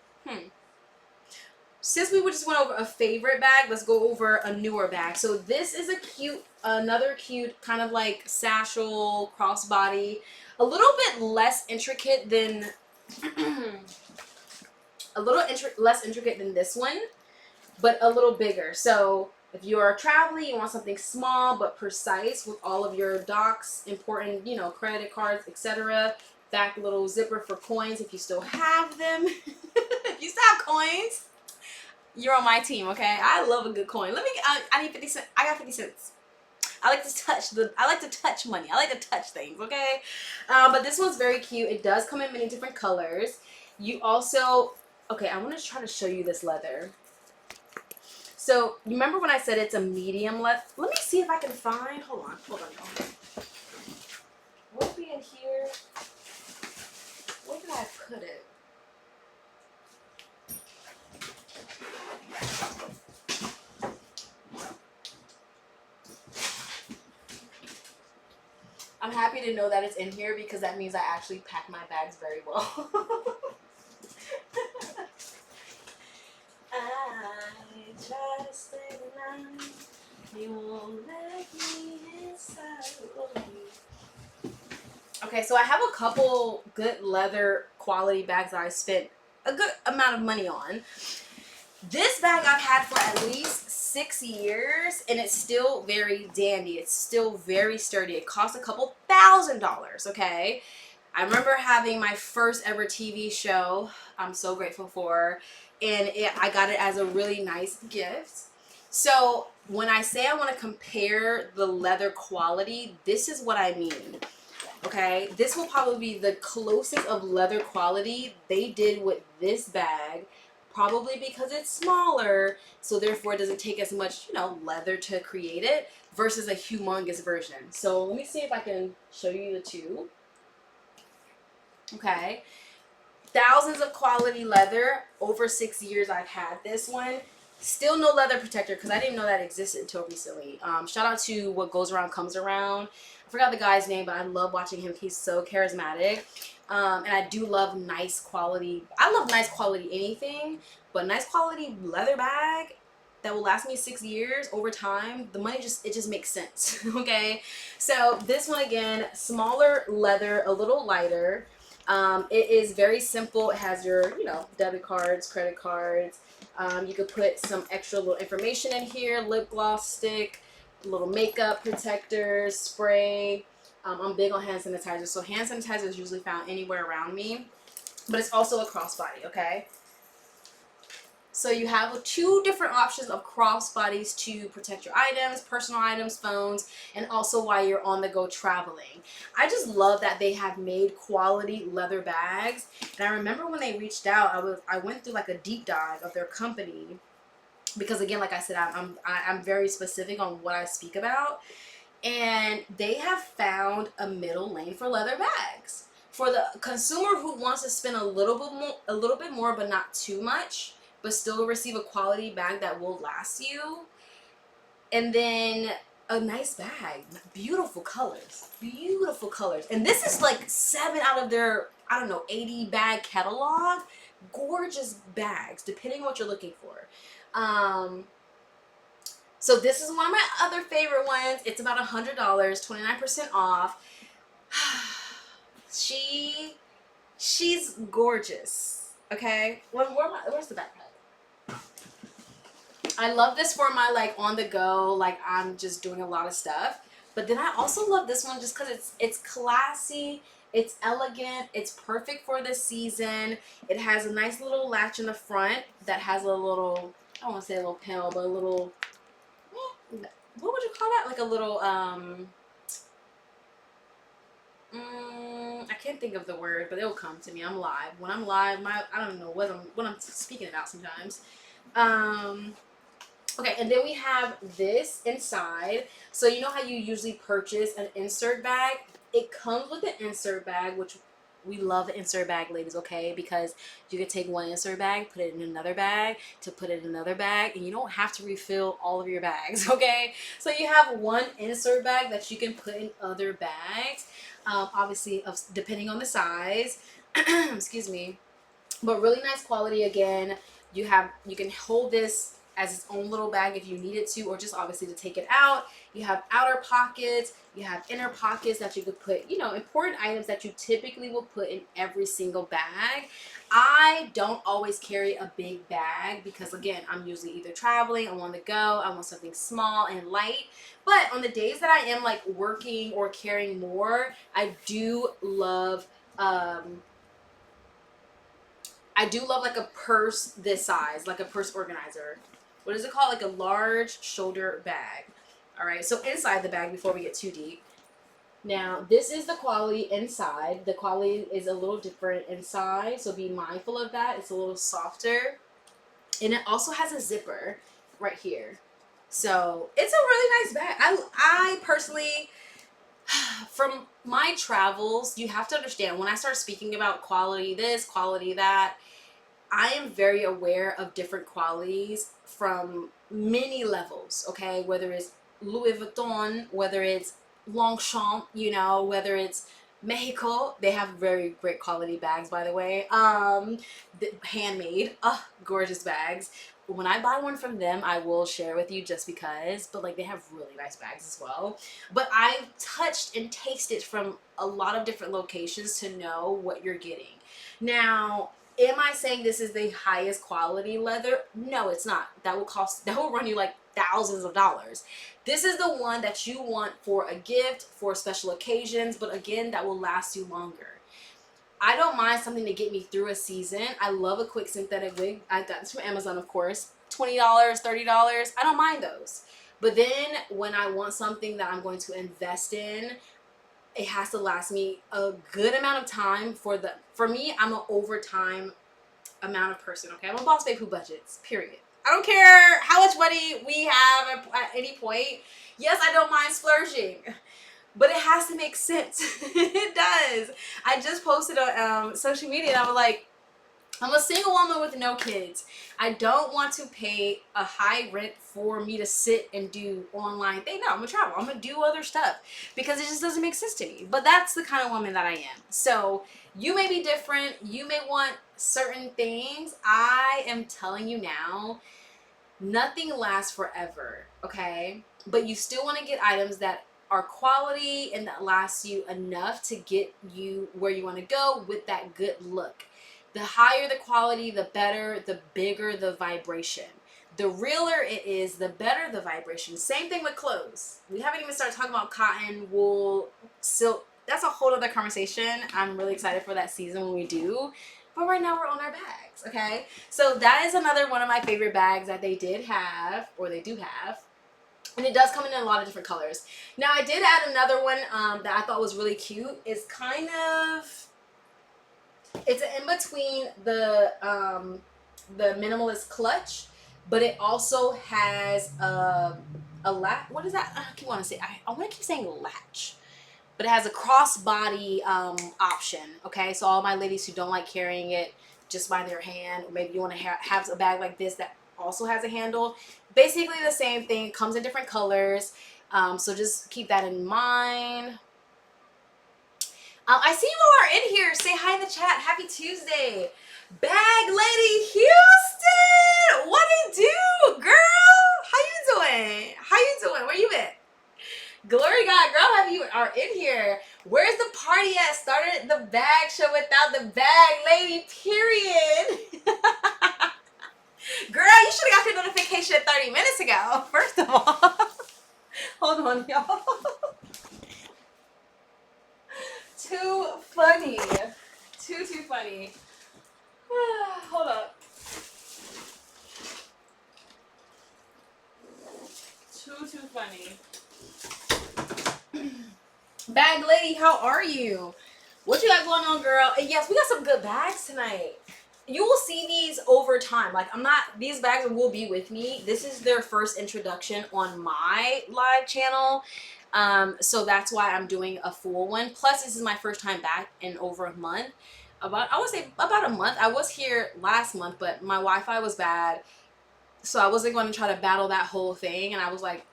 Since we just went over a favorite bag, let's go over a newer bag. So this is another cute kind of like satchel crossbody, a little bit less intricate than, less intricate than this one, but a little bigger. So if you're traveling, you want something small but precise with all of your docs, important, you know, credit cards, etc. Back little zipper for coins if you still have them. If you still have coins, you're on my team, okay? I love a good coin. I need 50 cents. I got 50 cents. I like to touch money. I like to touch things, okay? But this one's very cute. It does come in many different colors. You also, okay, I want to try to show you this leather. So, you remember when I said it's a medium leather? Let me see if I can find, hold on, y'all. What would be in here? Where did I put it? I'm happy to know that it's in here because that means I actually pack my bags very well. I try to stay the night. You won't let me inside. Okay, so I have a couple good leather quality bags that I spent a good amount of money on. This bag I've had for at least 6 years, and it's still very dandy. It's still very sturdy. It cost a couple $1,000s, okay? I remember having my first ever TV show, I'm so grateful for, and I got it as a really nice gift. So when I say I want to compare the leather quality, this is what I mean, okay? This will probably be the closest of leather quality they did with this bag, probably because it's smaller, so therefore it doesn't take as much, you know, leather to create it versus a humongous version. So let me see if I can show you the two. Okay. Thousands of quality leather. Over 6 years I've had this one. Still no leather protector because I didn't know that existed until recently. Shout out to What Goes Around Comes Around. I forgot the guy's name, but I love watching him. He's so charismatic. And I do love nice quality. I love nice quality anything, but nice quality leather bag that will last me 6 years over time. The money just makes sense. Okay, so this one again, smaller leather, a little lighter. It is very simple. It has your, debit cards, credit cards. You could put some extra little information in here, lip gloss stick, little makeup protectors, spray. I'm big on hand sanitizer, so hand sanitizer is usually found anywhere around me, but it's also a crossbody, okay? So you have two different options of crossbodies to protect your items, personal items, phones, and also while you're on the go traveling. I just love that they have made quality leather bags. And I remember when they reached out, I went through like a deep dive of their company because again, like I said, I'm very specific on what I speak about, and they have found a middle lane for leather bags for the consumer who wants to spend a little bit more, but not too much, but still receive a quality bag that will last you. And then a nice bag, beautiful colors, and this is like 7 out of their, I don't know, 80 bag catalog. Gorgeous bags depending on what you're looking for. So this is one of my other favorite ones. It's about $100, 29% off. She's gorgeous. Okay, where's the backpack? I love this for my like on the go, like I'm just doing a lot of stuff. But then I also love this one just because it's classy, it's elegant, it's perfect for the season. It has a nice little latch in the front that has a little, I don't want to say a little panel, but a little, what would you call that? Like a little I can't think of the word, but it'll come to me. I'm live. When I'm live, I don't know what I'm speaking about sometimes. Okay, and then we have this inside. So you know how you usually purchase an insert bag? It comes with an insert bag, which we love the insert bag, ladies, okay? Because you can take one insert bag, put it in another bag, to put it in another bag, and you don't have to refill all of your bags, okay? So you have one insert bag that you can put in other bags, obviously, depending on the size. Excuse me. But really nice quality again. You can hold this as its own little bag if you need it to, or just obviously to take it out. You have outer pockets, you have inner pockets that you could put, important items that you typically will put in every single bag. I don't always carry a big bag because again, I'm usually either traveling, I'm on the go, I want something small and light. But on the days that I am like working or carrying more, I do love like a purse this size, like a purse organizer. What is it called? Like a large shoulder bag. All right, so inside the bag, before we get too deep. Now, this is the quality inside. The quality is a little different inside, so be mindful of that. It's a little softer. And it also has a zipper right here. So it's a really nice bag. I personally, from my travels, you have to understand when I start speaking about quality this, quality that, I am very aware of different qualities from many levels, okay? Whether it's Louis Vuitton, whether it's Longchamp, whether it's Mexico, they have very great quality bags, by the way. Handmade, gorgeous bags. When I buy one from them, I will share with you just because, but like they have really nice bags as well. But I've touched and tasted from a lot of different locations to know what you're getting. Now, am I saying this is the highest quality leather? No, it's not. That will run you like thousands of dollars. This is the one that you want for a gift, for special occasions, but again, that will last you longer. I don't mind something to get me through a season. I love a quick synthetic wig. I got this from Amazon, of course. $20, $30. I don't mind those. But then when I want something that I'm going to invest in, it has to last me a good amount of time. For me, I'm an overtime amount of person, okay? I'm a boss babe who budgets, period. I don't care how much money we have at any point. Yes, I don't mind splurging, but it has to make sense. It was. I just posted on social media and I was like, I'm a single woman with no kids. I don't want to pay a high rent for me to sit and do online thing. No, I'm gonna travel. I'm gonna do other stuff because it just doesn't make sense to me. But that's the kind of woman that I am. So you may be different. You may want certain things. I am telling you now, nothing lasts forever, okay? But you still want to get items that are quality and that last you enough to get you where you want to go with that good look. The higher the quality, the better, the bigger the vibration. The realer it is, the better the vibration. Same thing with clothes. We haven't even started talking about cotton, wool, silk. That's a whole other conversation. I'm really excited for that season when we do. But right now we're on our bags, okay? So that is another one of my favorite bags that they did have, or they do have. And it does come in a lot of different colors. Now I did add another one that I thought was really cute. It's kind of, it's in between the minimalist clutch, but it also has a latch. What is that? I keep want to say. I want to keep saying latch, but it has a crossbody option. Okay, so all my ladies who don't like carrying it just by their hand, or maybe you want to have a bag like this that also has a handle. Basically the same thing. It comes in different colors. So just keep that in mind. I see you all are in here. Say hi in the chat. Happy Tuesday. Bag Lady Houston. What it do, girl? How you doing? How you doing? Where you at? Glory God, girl, have you are in here. Where's the party at? Started the bag show without the bag lady, period. Girl, you should have got your notification 30 minutes ago, first of all. Hold on, y'all. Too funny. Too funny. Hold up. Too funny. Bag lady, how are you? What you got going on, girl? And yes, we got some good bags tonight. You will see these over time. Like, these bags will be with me. This is their first introduction on my live channel. So that's why I'm doing a full one. Plus, this is my first time back in over a month. I would say about a month. I was here last month, but my Wi-Fi was bad. So I wasn't going to try to battle that whole thing. And I was like,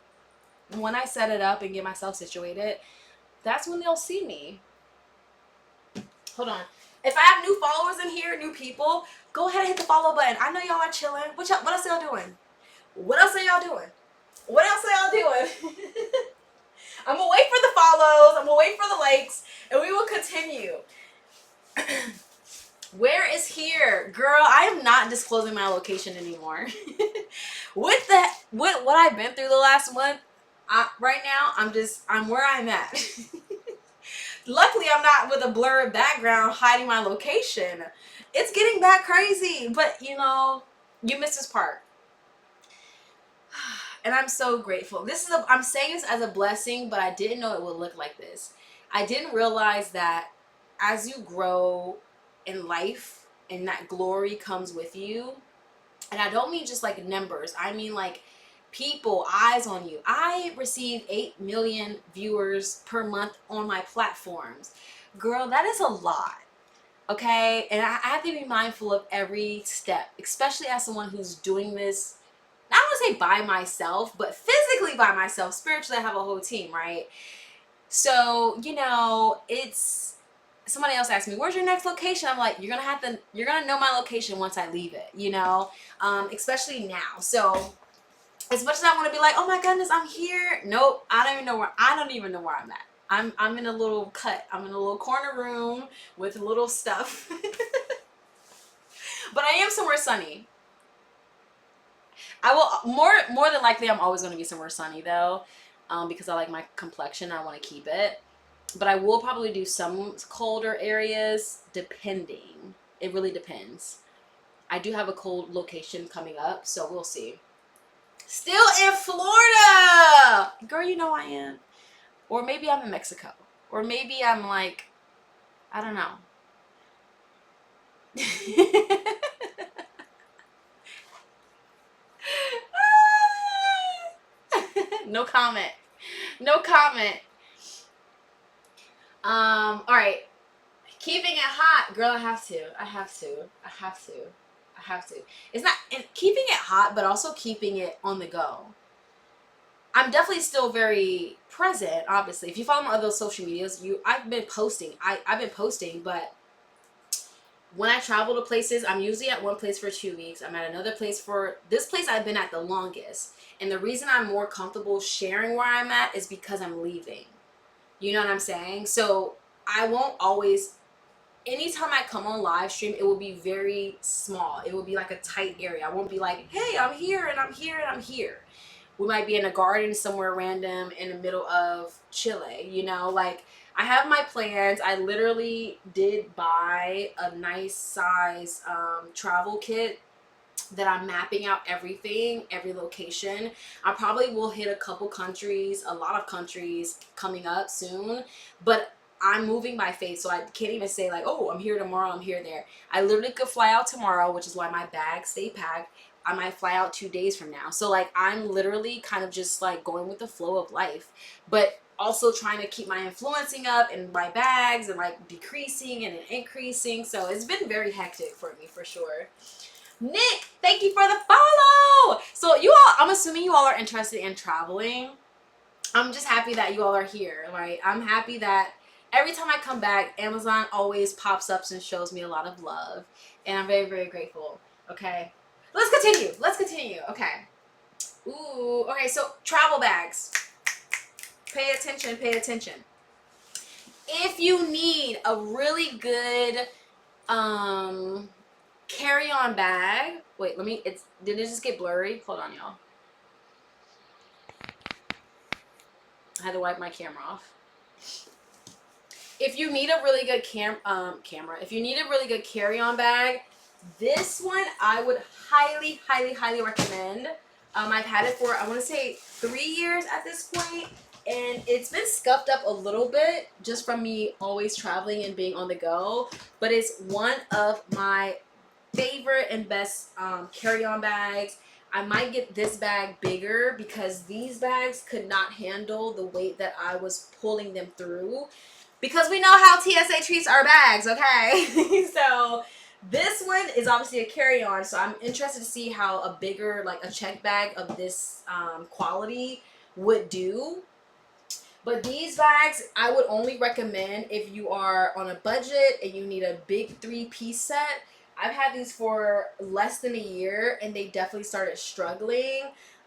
when I set it up and get myself situated, that's when they'll see me. Hold on. If I have new followers in here, new people, go ahead and hit the follow button. I know y'all are chilling. What else are y'all doing? What else are y'all doing? What else are y'all doing? I'm going to wait for the follows. I'm going to wait for the likes. And we will continue. Where is here? Girl, I am not disclosing my location anymore. With what I've been through the last month, right now, I'm where I'm at. Luckily, I'm not with a blurred background hiding my location. It's getting that crazy, but you know, you missed this part. And I'm so grateful. I'm saying this as a blessing, but I didn't know it would look like this. I didn't realize that as you grow in life and that glory comes with you, and I don't mean just like numbers, I mean like people, eyes on you. I receive 8 million viewers per month on my platforms. Girl, that is a lot. Okay? And I have to be mindful of every step, especially as someone who's doing this, not want to say by myself, but physically by myself. Spiritually, I have a whole team, right? So, you know, somebody else asked me, where's your next location? I'm like, you're gonna know my location once I leave it, you know? Especially now. So as much as I want to be like, oh my goodness, I'm here. Nope, I don't even know where I'm at. I'm in a little cut. I'm in a little corner room with little stuff. But I am somewhere sunny. I will more than likely I'm always going to be somewhere sunny though, because I like my complexion. I want to keep it. But I will probably do some colder areas depending. It really depends. I do have a cold location coming up, so we'll see. Still in Florida! Girl, you know I am. Or maybe I'm in Mexico. Or maybe I'm like, I don't know. No comment. No comment. Alright. Keeping it hot, girl. I have to. It's not and keeping it hot, but also keeping it on the go. I'm definitely still very present. Obviously, if you follow my other social medias, I've been posting. I've been posting, but when I travel to places, I'm usually at one place for 2 weeks. I'm at another place for this place I've been at the longest. And the reason I'm more comfortable sharing where I'm at is because I'm leaving. You know what I'm saying? So I won't always, anytime I come on live stream, it will be very small. It will be like a tight area. I won't be like, hey, I'm here and I'm here and I'm here. We might be in a garden somewhere random in the middle of Chile, you know, like I have my plans. I literally did buy a nice size travel kit that I'm mapping out everything, every location. I probably will hit a couple countries, a lot of countries coming up soon, but I'm moving by faith, so I can't even say like, oh, I'm here tomorrow, I'm here there. I literally could fly out tomorrow, which is why my bags stay packed. I might fly out 2 days from now. So like I'm literally kind of just like going with the flow of life, but also trying to keep my influencing up and my bags and like decreasing and increasing. So it's been very hectic for me for sure. Nick, thank you for the follow. So you all, I'm assuming you all are interested in traveling. I'm just happy that you all are here, right? I'm happy that every time I come back, Amazon always pops up and shows me a lot of love. And I'm very, very grateful. Okay. Let's continue. Okay. Ooh, okay, so travel bags. Pay attention. If you need a really good carry-on bag. Wait, did it just get blurry? Hold on, y'all. I had to wipe my camera off. If you need a really good if you need a really good carry-on bag, this one I would highly, highly, highly recommend. I've had it for, I want to say 3 years at this point, and it's been scuffed up a little bit just from me always traveling and being on the go, but it's one of my favorite and best carry-on bags. I might get this bag bigger because these bags could not handle the weight that I was pulling them through, because we know how TSA treats our bags, okay? So this one is obviously a carry-on, so I'm interested to see how a bigger, like a check bag of this quality would do. But these bags, I would only recommend if you are on a budget and you need a big 3-piece set. I've had these for less than a year, and they definitely started struggling.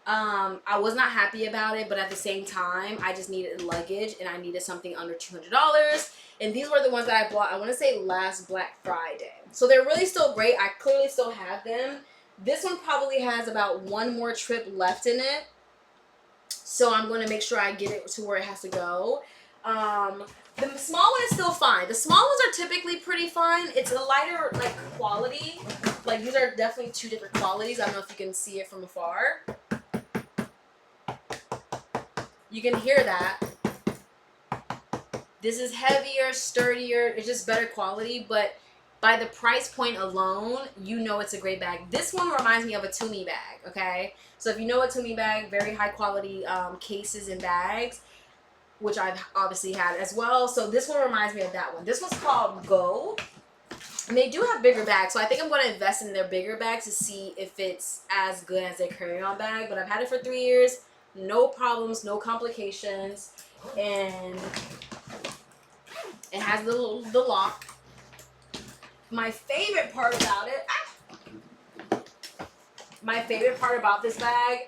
I was not happy about it, but at the same time, I just needed luggage, and I needed something under $200. And these were the ones that I bought, I want to say last Black Friday. So they're really still great. I clearly still have them. This one probably has about one more trip left in it. So I'm going to make sure I get it to where it has to go. The small one is still fine. The small ones are typically pretty fine. It's a lighter like quality. Like these are definitely two different qualities. I don't know if you can see it from afar. You can hear that. This is heavier, sturdier. It's just better quality, but by the price point alone, you know it's a great bag. This one reminds me of a Tumi bag, okay? So if you know a Tumi bag, very high quality cases and bags, which I've obviously had as well. So this one reminds me of that one. This one's called Go. And they do have bigger bags, so I think I'm going to invest in their bigger bags to see if it's as good as their carry-on bag. But I've had it for 3 years. No problems, no complications. And it has the lock. My favorite part about this bag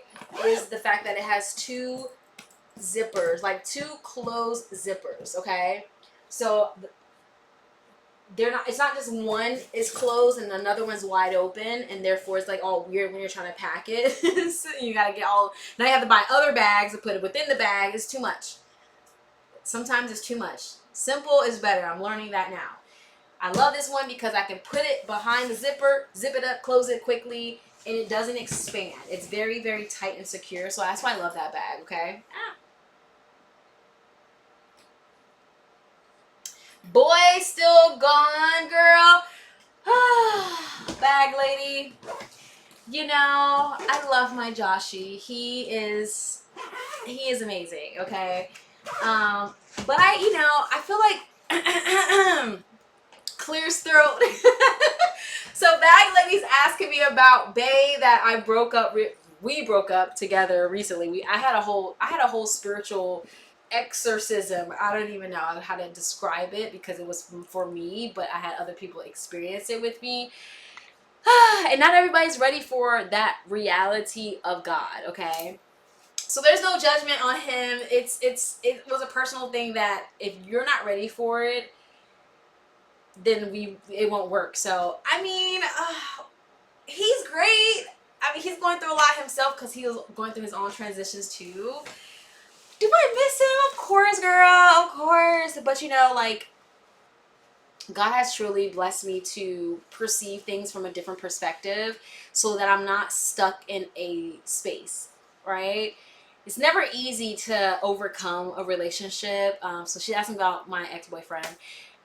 is the fact that it has two zippers, like two closed zippers, okay? So it's not just one is closed and another one's wide open, and therefore it's like all weird when you're trying to pack it. So you gotta now you have to buy other bags to put it within the bag. It's too much. Sometimes it's too much. Simple is better. I'm learning that now. I love this one because I can put it behind the zipper, zip it up, close it quickly, and it doesn't expand. It's very, very tight and secure, so that's why I love that bag, okay? Boy, still gone, girl. Bag lady. You know, I love my Joshie. He is amazing, okay? But I feel like Layer's throat. So Bag Lady's asking me about Bay that I broke up. We broke up together recently. I had a whole spiritual exorcism. I don't even know how to describe it because it was for me, but I had other people experience it with me. And not everybody's ready for that reality of God, okay? So there's no judgment on him. It was a personal thing that if you're not ready for it, then it won't work. So I mean, he's great. I mean, he's going through a lot himself because he was going through his own transitions too. Do I miss him? Of course, girl. Of course. But you know, like, God has truly blessed me to perceive things from a different perspective so that I'm not stuck in a space, right? It's never easy to overcome a relationship. So she asked me about my ex-boyfriend.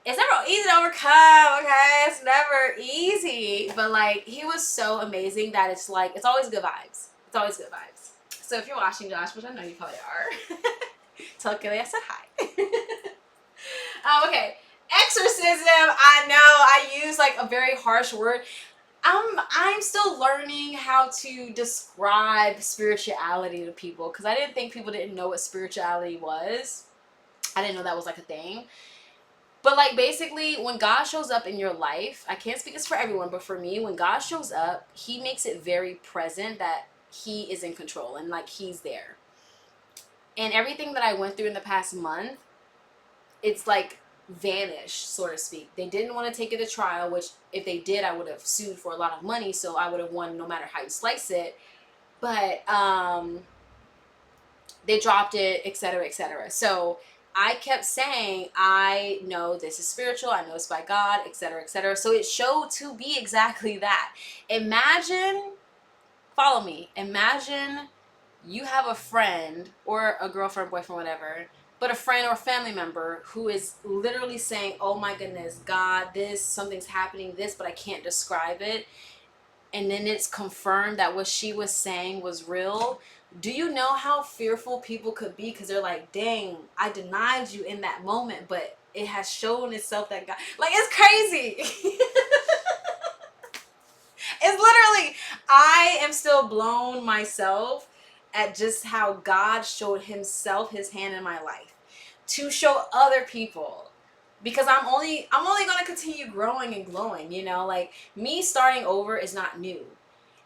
It's never easy to overcome, okay? It's never easy. But, like, he was so amazing that it's, like, it's always good vibes. It's always good vibes. So if you're watching, Josh, which I know you probably are, tell Kelly I said hi. Okay. Exorcism, I know I use like a very harsh word. I'm still learning how to describe spirituality to people because I didn't think people didn't know what spirituality was. I didn't know that was like a thing. But like basically when God shows up in your life, I can't speak this for everyone, but for me, when God shows up, he makes it very present that he is in control and like he's there. And everything that I went through in the past month, it's like vanished, so to speak. They didn't want to take it to trial, which if they did, I would have sued for a lot of money, so I would have won no matter how you slice it. But they dropped it, etc., etc. So I kept saying, I know this is spiritual, I know it's by God, etc., etc. So it showed to be exactly that. Imagine, follow me, imagine you have a friend or a girlfriend, boyfriend, whatever, but a friend or family member who is literally saying, oh my goodness, God, something's happening, but I can't describe it. And then it's confirmed that what she was saying was real. Do you know how fearful people could be? Because they're like, dang, I denied you in that moment, but it has shown itself that God, like, it's crazy. It's literally, I am still blown myself at just how God showed himself, his hand in my life to show other people, because I'm only going to continue growing and glowing, you know, like me starting over is not new.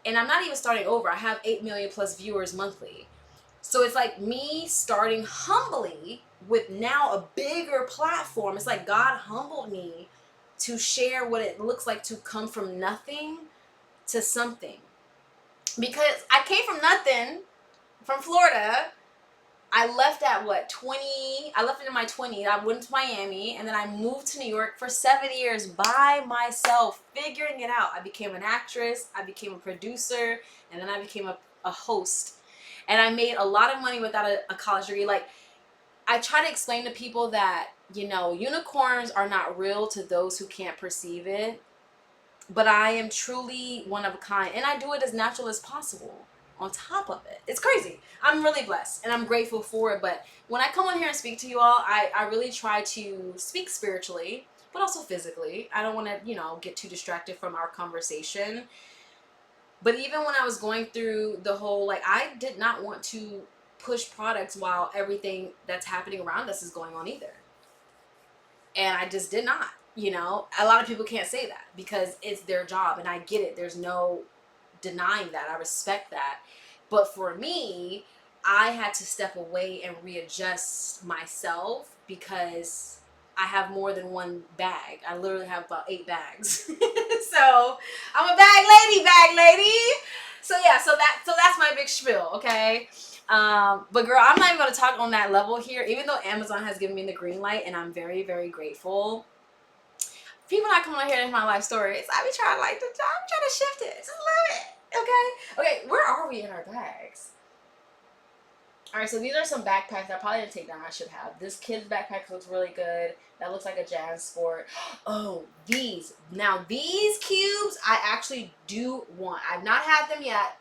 And I'm not even starting over. I have 8 million plus viewers monthly. So it's like me starting humbly with now a bigger platform. It's like God humbled me to share what it looks like to come from nothing to something. Because I came from nothing, from Florida. I left at what, 20? I left in my 20s. I went to Miami and then I moved to New York for 7 years by myself, figuring it out. I became an actress, I became a producer, and then I became a host. And I made a lot of money without a college degree. Like, I try to explain to people that, you know, unicorns are not real to those who can't perceive it. But I am truly one of a kind, and I do it as natural as possible on top of it. It's crazy. I'm really blessed, and I'm grateful for it. But when I come on here and speak to you all, I really try to speak spiritually, but also physically. I don't want to, you know, get too distracted from our conversation. But even when I was going through the whole, like, I did not want to push products while everything that's happening around us is going on either. And I just did not. You know, a lot of people can't say that because it's their job, and I get it. There's no denying that. I respect that. But for me, I had to step away and readjust myself because I have more than one bag. I literally have about 8 bags. So I'm a bag lady. So yeah, so that's my big spiel, okay? But girl, I'm not even gonna talk on that level here, even though Amazon has given me the green light, and I'm very, very grateful. People not coming on here in my life stories. I'm trying to shift it. Just love it. Okay, where are we in our bags? Alright, so these are some backpacks I probably didn't take down. I should have. This kid's backpack looks really good. That looks like a JanSport. Oh, these. Now, these cubes I actually do want. I've not had them yet.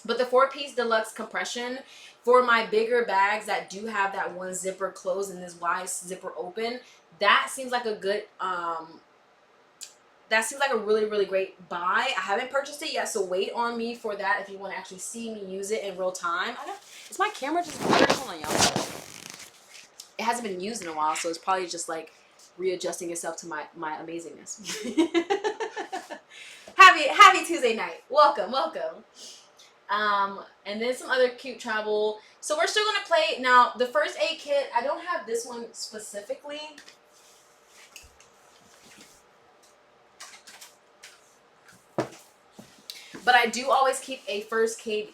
But the 4-piece deluxe compression for my bigger bags that do have that one zipper closed and this wide zipper open, that seems like a good that seems like a really, really great buy. I haven't purchased it yet, so wait on me for that if you want to actually see me use it in real time. Is my camera just weird? Hold on, y'all. It hasn't been used in a while, so it's probably just like readjusting itself to my amazingness. Happy Tuesday night. Welcome. And then some other cute travel. So we're still gonna play now. The first aid kit, I don't have this one specifically. But I do always keep a first aid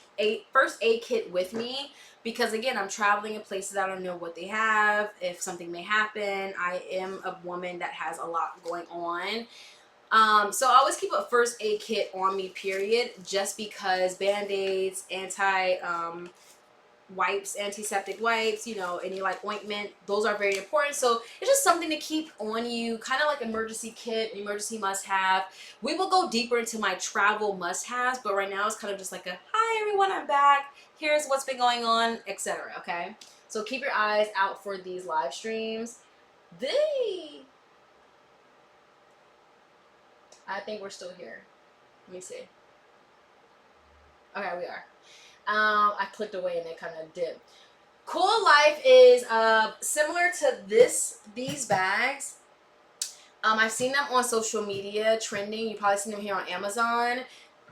kit with me because, again, I'm traveling in places I don't know what they have. If something may happen, I am a woman that has a lot going on. So I always keep a first aid kit on me, period, just because Band-Aids, wipes, antiseptic wipes, you know, any like ointment, those are very important. So it's just something to keep on you, kind of like emergency kit, emergency must-have. We will go deeper into my travel must-haves, but right now it's kind of just like a, hi everyone, I'm back, here's what's been going on, etc. Okay, so keep your eyes out for these live streams. I think we're still here. Let me see. Okay, we are. I clicked away and it kind of dipped. Cool Life is similar to these bags. I've seen them on social media trending. You probably seen them here on Amazon.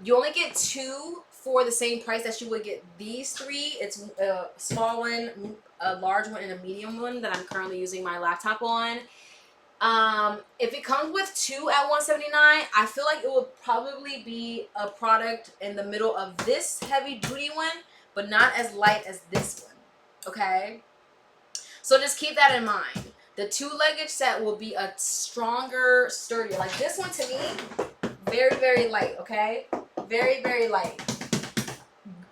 You only get 2 for the same price that you would get these 3. It's a small one, a large one, and a medium one that I'm currently using my laptop on. If it comes with 2 at $179, I feel like it would probably be a product in the middle of this heavy duty one, but not as light as this one. Okay, so just keep that in mind. The 2-legged set will be a stronger, sturdier. Like this one to me, very, very light. Okay, very, very light.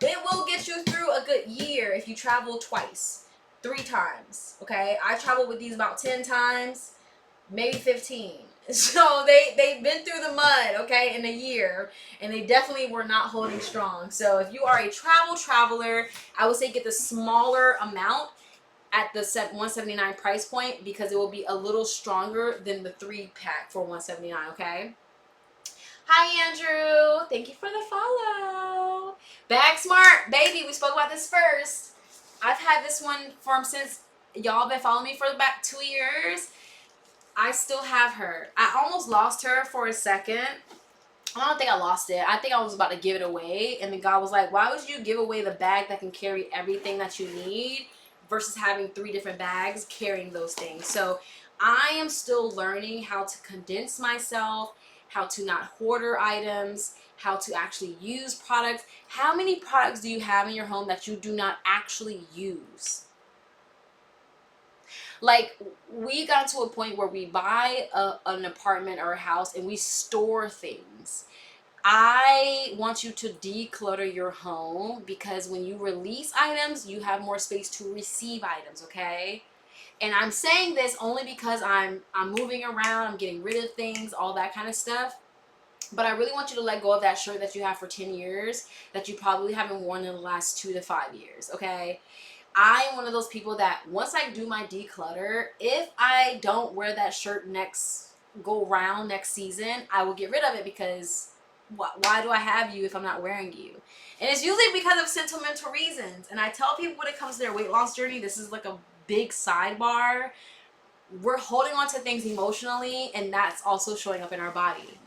It will get you through a good year if you travel twice, 3 times. Okay, I traveled with these about 10 times. Maybe 15. So they've been through the mud, okay, in a year, and they definitely were not holding strong. So if you are a traveler, I would say get the smaller amount at the $179 price point because it will be a little stronger than the 3-pack for $179, okay? Hi, Andrew. Thank you for the follow. Bag Smart, baby, we spoke about this first. I've had this one since y'all been following me for about 2 years. I still have her. I almost lost her for a second. I don't think I lost it. I think I was about to give it away. And then God was like, why would you give away the bag that can carry everything that you need versus having 3 different bags carrying those things? So I am still learning how to condense myself, how to not hoarder items, how to actually use products. How many products do you have in your home that you do not actually use? Like, we got to a point where we buy an apartment or a house and we store things. I want you to declutter your home because when you release items, you have more space to receive items, okay? And I'm saying this only because I'm moving around, I'm getting rid of things, all that kind of stuff. But I really want you to let go of that shirt that you have for 10 years that you probably haven't worn in the last 2 to 5 years, okay? I am one of those people that once I do my declutter, if I don't wear that shirt next season, I will get rid of it because why do I have you if I'm not wearing you? And it's usually because of sentimental reasons. And I tell people when it comes to their weight loss journey, this is like a big sidebar. We're holding on to things emotionally, and that's also showing up in our body.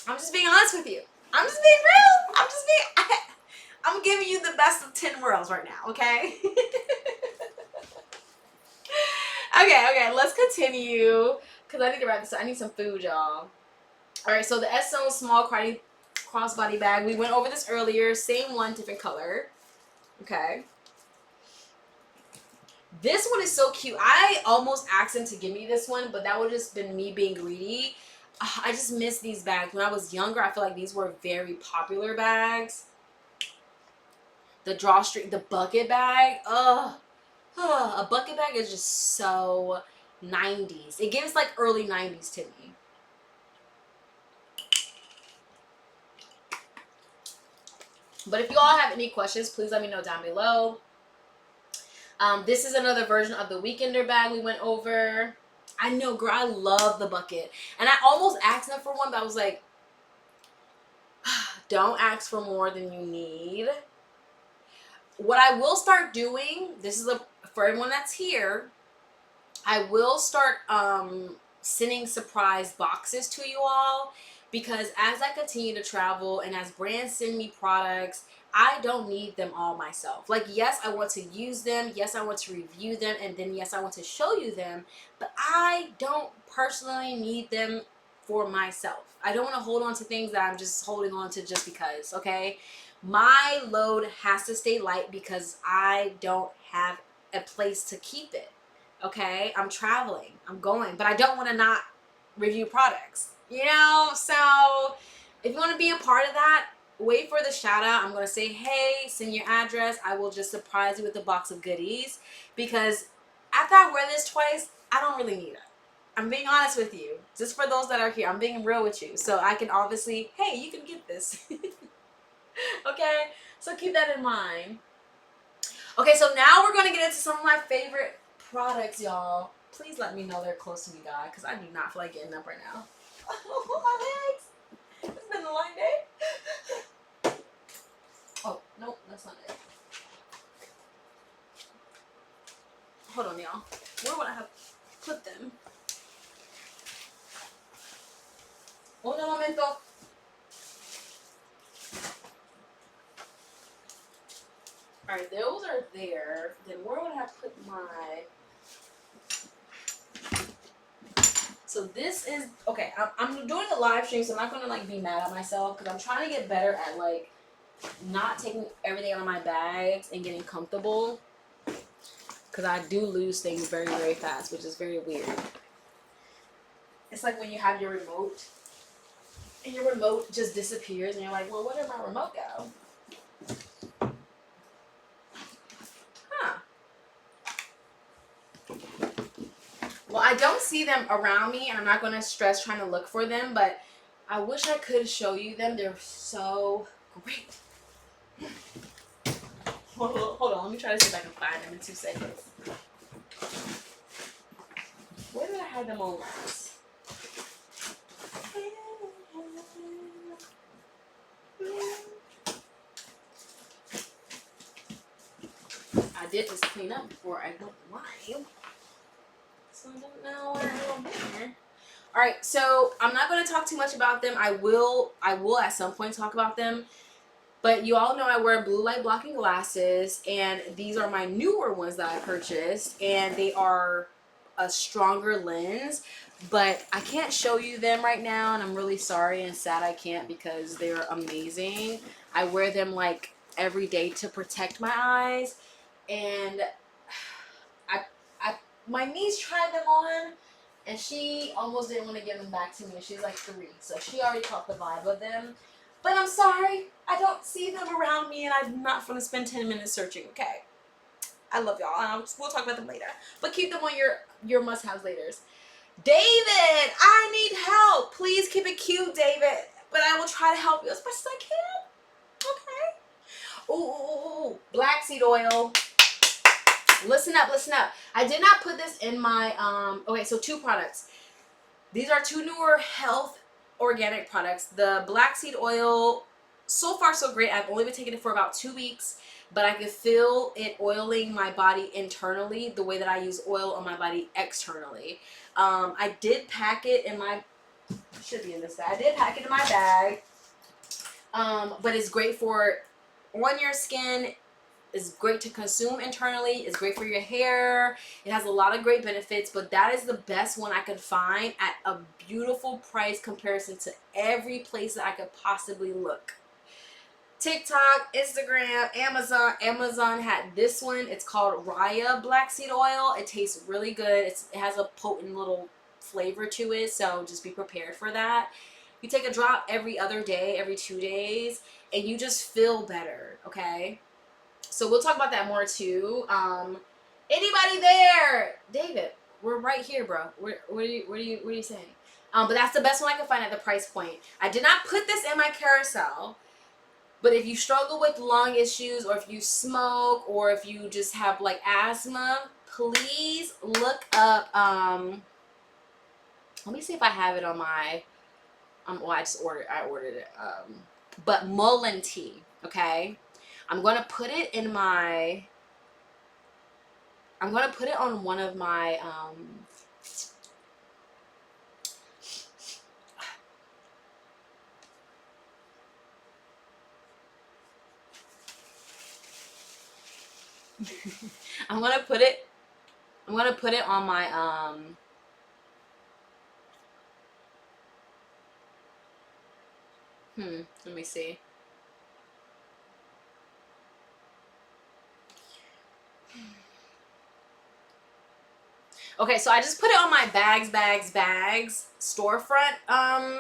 I'm just being honest with you. I'm just being real. I'm giving you the best of 10 worlds right now, okay? Okay, let's continue. Because I need to wrap this up. I need some food, y'all. Alright, so the S-Zone small crossbody bag. We went over this earlier. Same one, different color. Okay. This one is so cute. I almost asked him to give me this one, but that would have just been me being greedy. I just miss these bags. When I was younger, I feel like these were very popular bags. The drawstring, the bucket bag. A bucket bag is just so 90s. It gives like early 90s to me. But if you all have any questions, please let me know down below. This is another version of the Weekender bag we went over. I know, girl, I love the bucket. And I almost asked them for one, but I was like, don't ask for more than you need. What I will start doing, this is for everyone that's here, I will start sending surprise boxes to you all, because as I continue to travel and as brands send me products, I don't need them all myself. Like, yes, I want to use them. Yes, I want to review them. And then, yes, I want to show you them. But I don't personally need them for myself. I don't want to hold on to things that I'm just holding on to just because, okay? My load has to stay light because I don't have a place to keep it. Okay, I'm traveling, I'm going, but I don't want to not review products, you know? So if you want to be a part of that, wait for the shout out. I'm going to say, hey, send your address. I will just surprise you with a box of goodies, because after I wear this twice, I don't really need it. I'm being honest with you. Just for those that are here, I'm being real with you. So I can obviously, hey, you can get this. Okay, so keep that in mind. Okay, so now we're going to get into some of my favorite products, y'all. Please let me know they're close to me, God, because I do not feel like getting up right now. Oh, my legs. It's been a long day. Oh, nope, that's not it. Hold on, y'all. Where would I have put them? Un momento. Alright, those are there. Then where would I have put my... So this is... Okay, I'm doing a live stream, so I'm not going to, like, be mad at myself, because I'm trying to get better at, like, not taking everything out of my bags and getting comfortable, because I do lose things very, very fast, which is very weird. It's like when you have your remote, and your remote just disappears, and you're like, well, where did my remote go? Well, I don't see them around me, and I'm not going to stress trying to look for them, but I wish I could show you them. They're so great. Hold on. Let me try to see if I can find them in 2 seconds. Where did I have them on last? I did just clean up before I went live. So I don't know where I'm here. Alright, so I'm not going to talk too much about them. I will at some point talk about them. But you all know I wear blue light blocking glasses, and these are my newer ones that I purchased, and they are a stronger lens, but I can't show you them right now, and I'm really sorry and sad I can't, because they're amazing. I wear them like every day to protect my eyes, and my niece tried them on, and she almost didn't want to give them back to me. She's like 3, so she already caught the vibe of them. But I'm sorry, I don't see them around me, and I'm not going to spend 10 minutes searching, okay? I love y'all, and we'll talk about them later. But keep them on your must-haves later. David, I need help. Please keep it cute, David. But I will try to help you as best as I can. Okay? Ooh, black seed oil. Listen up, listen up. I did not put this in my, okay, so 2 products. These are 2 newer health organic products. The black seed oil, so far so great. I've only been taking it for about 2 weeks, but I can feel it oiling my body internally the way that I use oil on my body externally. I did pack it in my, should be in this bag. I did pack it in my bag, but it's great for on your skin. It's great to consume internally. It's great for your hair. It has a lot of great benefits, but that is the best one I could find at a beautiful price comparison to every place that I could possibly look. TikTok, Instagram, Amazon. Amazon had this one. It's called Raya Black Seed Oil. It tastes really good. It has a potent little flavor to it, so just be prepared for that. You take a drop every other day, every 2 days, and you just feel better, okay? So we'll talk about that more too. Anybody there? David, we're right here, bro. What are you saying? But that's the best one I can find at the price point. I did not put this in my carousel, but if you struggle with lung issues, or if you smoke, or if you just have like asthma, please look up let me see if I have it on my, well, I ordered it, but Mullen tea, okay? I'm going to put it in my, I'm going to put it on one of my, I'm going to put it, I'm going to put it on my, let me see. Okay, so I just put it on my bags storefront, on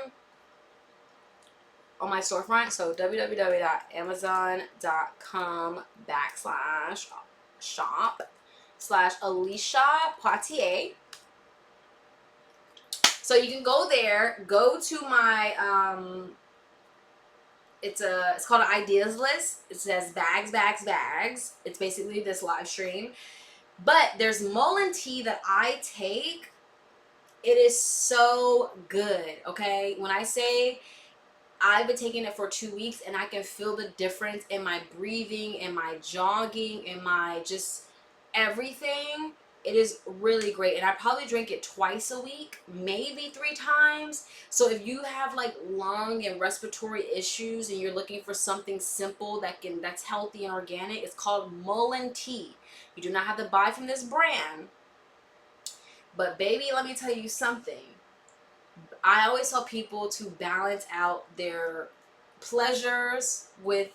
my storefront. So www.amazon.com/shop/Alicia Poitier. So you can go there, go to my, it's called an ideas list. It says bags. It's basically this live stream. But there's Mullen tea that I take. It is so good, okay? When I say I've been taking it for 2 weeks and I can feel the difference in my breathing, in my jogging, in my just everything. It is really great. And I probably drink it twice a week, maybe 3 times. So if you have like lung and respiratory issues and you're looking for something simple that's healthy and organic, it's called Mullen tea. You do not have to buy from this brand. But baby, let me tell you something. I always tell people to balance out their pleasures with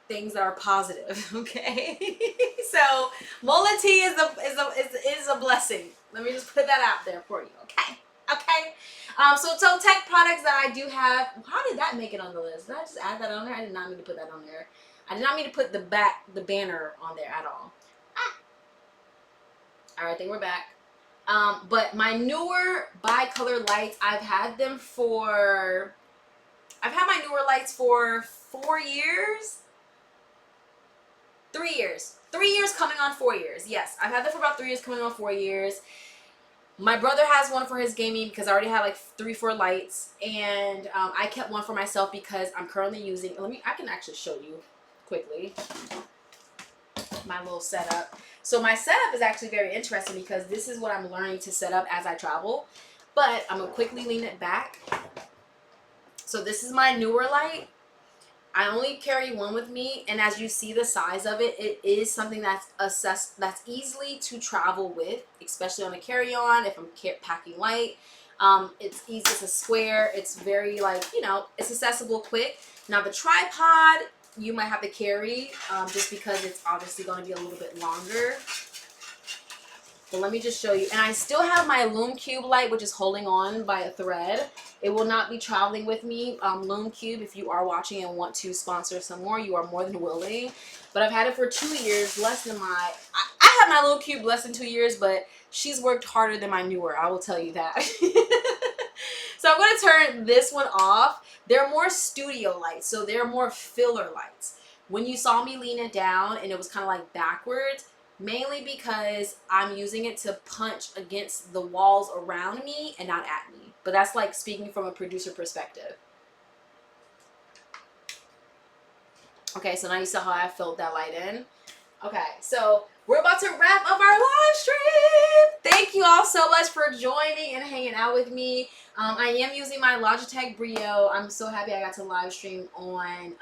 things that are positive, okay? So Mullen tea is a blessing. Let me just put that out there for you, okay? Okay. So tech products that I do have. How did that make it on the list? Did I just add that on there? I did not mean to put that on there. I did not mean to put the banner on there at all. All right, I think we're back. But my newer bicolor lights, I've had my newer lights for 4 years. 3 years. 3 years coming on 4 years. Yes, I've had them for about 3 years coming on 4 years. My brother has one for his gaming because I already had like 3-4 lights. And I kept one for myself because I'm currently using, I can actually show you quickly my little setup. So my setup is actually very interesting because this is what I'm learning to set up as I travel. But I'm going to quickly lean it back. So this is my newer light. I only carry one with me, and as you see the size of it, it is something that's easily to travel with, especially on a carry-on if I'm packing light. It's easy, it's a square, it's very it's accessible quick. Now the tripod, you might have to carry just because it's obviously going to be a little bit longer. But let me just show you. And I still have my Lume Cube light, which is holding on by a thread. It will not be traveling with me. Lume Cube, if you are watching and want to sponsor some more, you are more than willing. But I've had it for 2 years, I had my Lume Cube less than 2 years, but she's worked harder than my newer, I will tell you that. So I'm going to turn this one off. They're more studio lights, so they're more filler lights. When you saw me lean it down and it was kind of like backwards, mainly because I'm using it to punch against the walls around me and not at me. But that's like speaking from a producer perspective. Okay, so now you saw how I filled that light in. Okay, so we're about to wrap up our live stream. Thank you all so much for joining and hanging out with me. I am using my Logitech Brio. I'm so happy I got to live stream on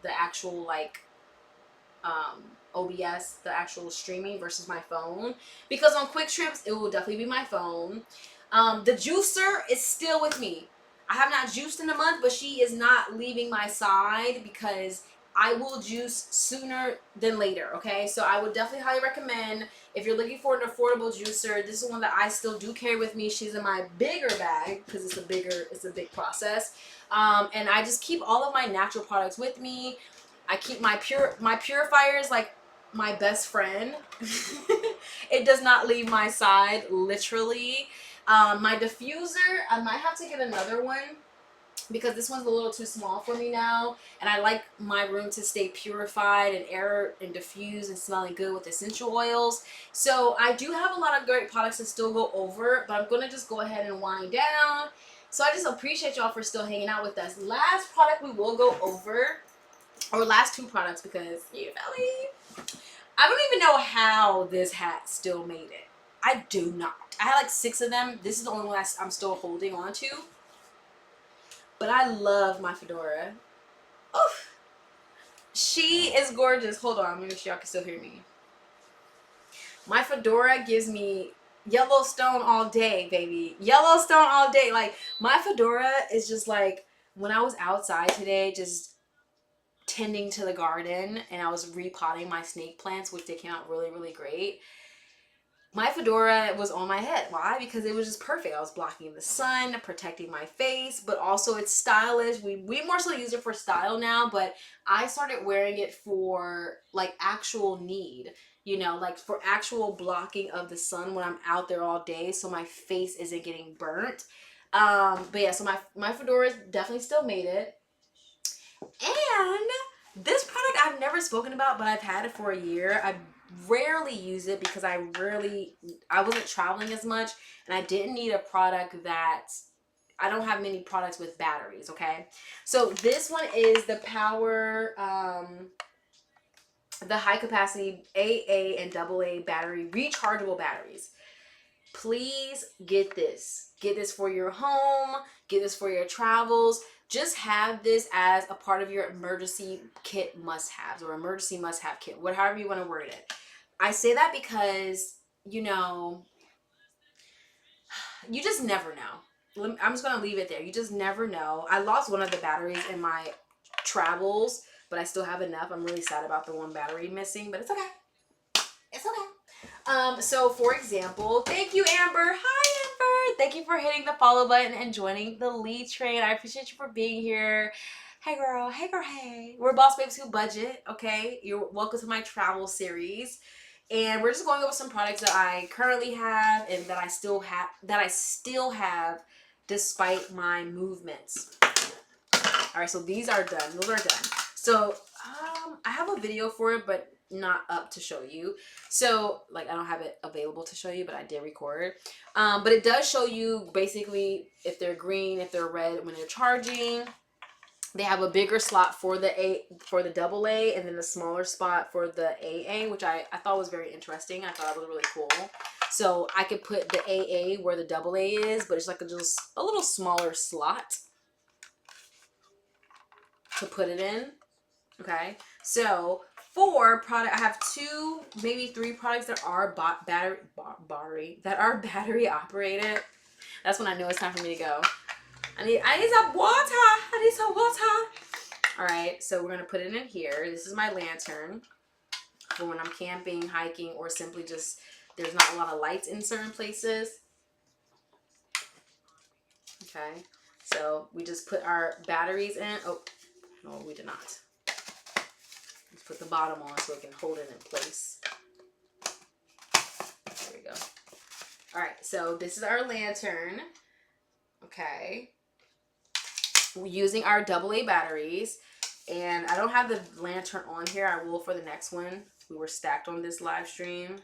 the actual OBS, the actual streaming versus my phone. Because on quick trips, it will definitely be my phone. The juicer is still with me. I have not juiced in a month, but she is not leaving my side because I will juice sooner than later, okay? So I would definitely highly recommend, if you're looking for an affordable juicer, this is one that I still do carry with me. She's in my bigger bag because it's a big process. And I just keep all of my natural products with me. I keep my purifiers like my best friend. It does not leave my side, literally. My diffuser, I might have to get another one because this one's a little too small for me now, and I like my room to stay purified and air and diffused and smelling good with essential oils. So I do have a lot of great products to still go over, but I'm gonna just go ahead and wind down. So I just appreciate y'all for still hanging out with us. Last product we will go over, or last two products, because you feel me, I don't even know how this hat still made it. I do not. I had like 6 of them. This is the only one I'm still holding on to. But I love my fedora. Oof. She is gorgeous. Hold on, let me make sure y'all can still hear me. My fedora gives me Yellowstone all day, baby. Yellowstone all day. Like, my fedora is just like, when I was outside today, just tending to the garden, and I was repotting my snake plants, which they came out really, really great. My fedora was on my head. Why? Because it was just perfect. I was blocking the sun, protecting my face, but also it's stylish. We more so use it for style now, but I started wearing it for like actual need, you know, like for actual blocking of the sun when I'm out there all day, so my face isn't getting burnt. But yeah, so my fedora definitely still made it. And this product I've never spoken about, but I've had it for a year. I rarely use it because I wasn't traveling as much, and I didn't need a product that, I don't have many products with batteries, okay? So this one is the Power, the high capacity AA and AA battery, rechargeable batteries. Please get this. Get this for your home, get this for your travels. Just have this as a part of your emergency kit must-haves, or emergency must-have kit, whatever you want to word it. I say that because, you know, you just never know. I'm just going to leave it there. You just never know. I lost one of the batteries in my travels, but I still have enough. I'm really sad about the one battery missing, but it's okay. It's okay. So for example, thank you, Amber. Hi, Amber. Thank you for hitting the follow button and joining the lead train. I appreciate you for being here. Hey girl, hey girl, hey. We're Boss Babes Who Budget, okay? You're welcome to my travel series. And we're just going over some products that I currently have and that I still have despite my movements. All right, so these are done. Those are done. So I have a video for it, but not up to show you. So like, I don't have it available to show you, but I did record. But it does show you basically if they're green, if they're red when they're charging. They have a bigger slot for the AA, and then a smaller spot for the AA, which I thought was very interesting. I thought it was really cool. So I could put the AA where the AA is, but it's like just a little smaller slot to put it in. Okay, so for product, I have 2, maybe 3 products that are battery operated. That's when I know it's time for me to go. I need some water. All right, so we're gonna put it in here. This is my lantern for when I'm camping, hiking, or simply just there's not a lot of lights in certain places. Okay, so we just put our batteries in. Oh, no, we did not. Let's put the bottom on so it can hold it in place. There we go. All right, so this is our lantern. Okay, we're using our AA batteries, and I don't have the lantern on here. I will for the next one. We were stacked on this live stream.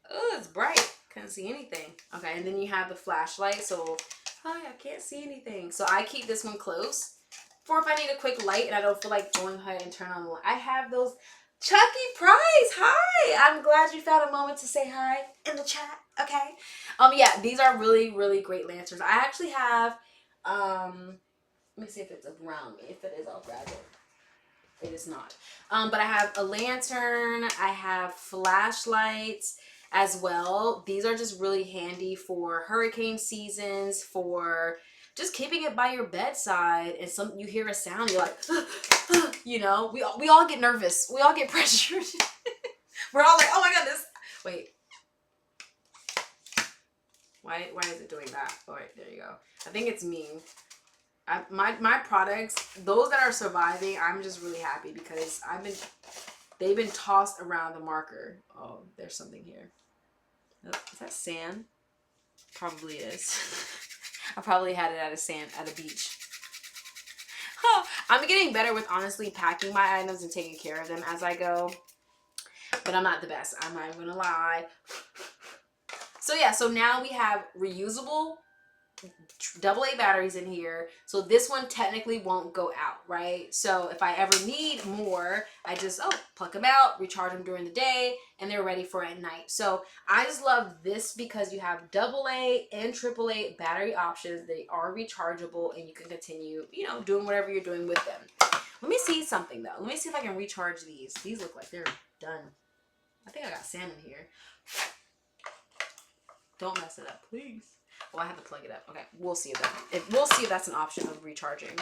Oh, it's bright. Couldn't see anything. Okay, and then you have the flashlight. So, hi, I can't see anything. So I keep this one close for if I need a quick light and I don't feel like going ahead and turn on the light. I have those. Chucky Price, hi! I'm glad you found a moment to say hi in the chat. Okay. Yeah, these are really, really great lanterns. I actually have, let me see if it's around me. If it is, I'll grab it. It is not. But I have a lantern. I have flashlights as well. These are just really handy for hurricane seasons, for just keeping it by your bedside, and you hear a sound, you're like, you know, we all get nervous. We all get pressured. We're all like, oh my goodness. Wait. Why is it doing that? Oh, wait, there you go. I think it's me. My products, those that are surviving, I'm just really happy because they've been tossed around the marker. Oh, there's something here. Oh, is that sand? Probably is. I probably had it at a beach. I'm getting better with honestly packing my items and taking care of them as I go. But I'm not the best. I'm not even gonna lie. So yeah, so now we have reusable AA batteries in here. So this one technically won't go out, right? So if I ever need more, I just, pluck them out, recharge them during the day, and they're ready for at night. So I just love this because you have AA and AAA battery options. They are rechargeable and you can continue, doing whatever you're doing with them. Let me see something though. Let me see if I can recharge these. These look like they're done. I think I got sand in here. Don't mess it up, please. Well, I have to plug it up. Okay, we'll see if that's an option of recharging.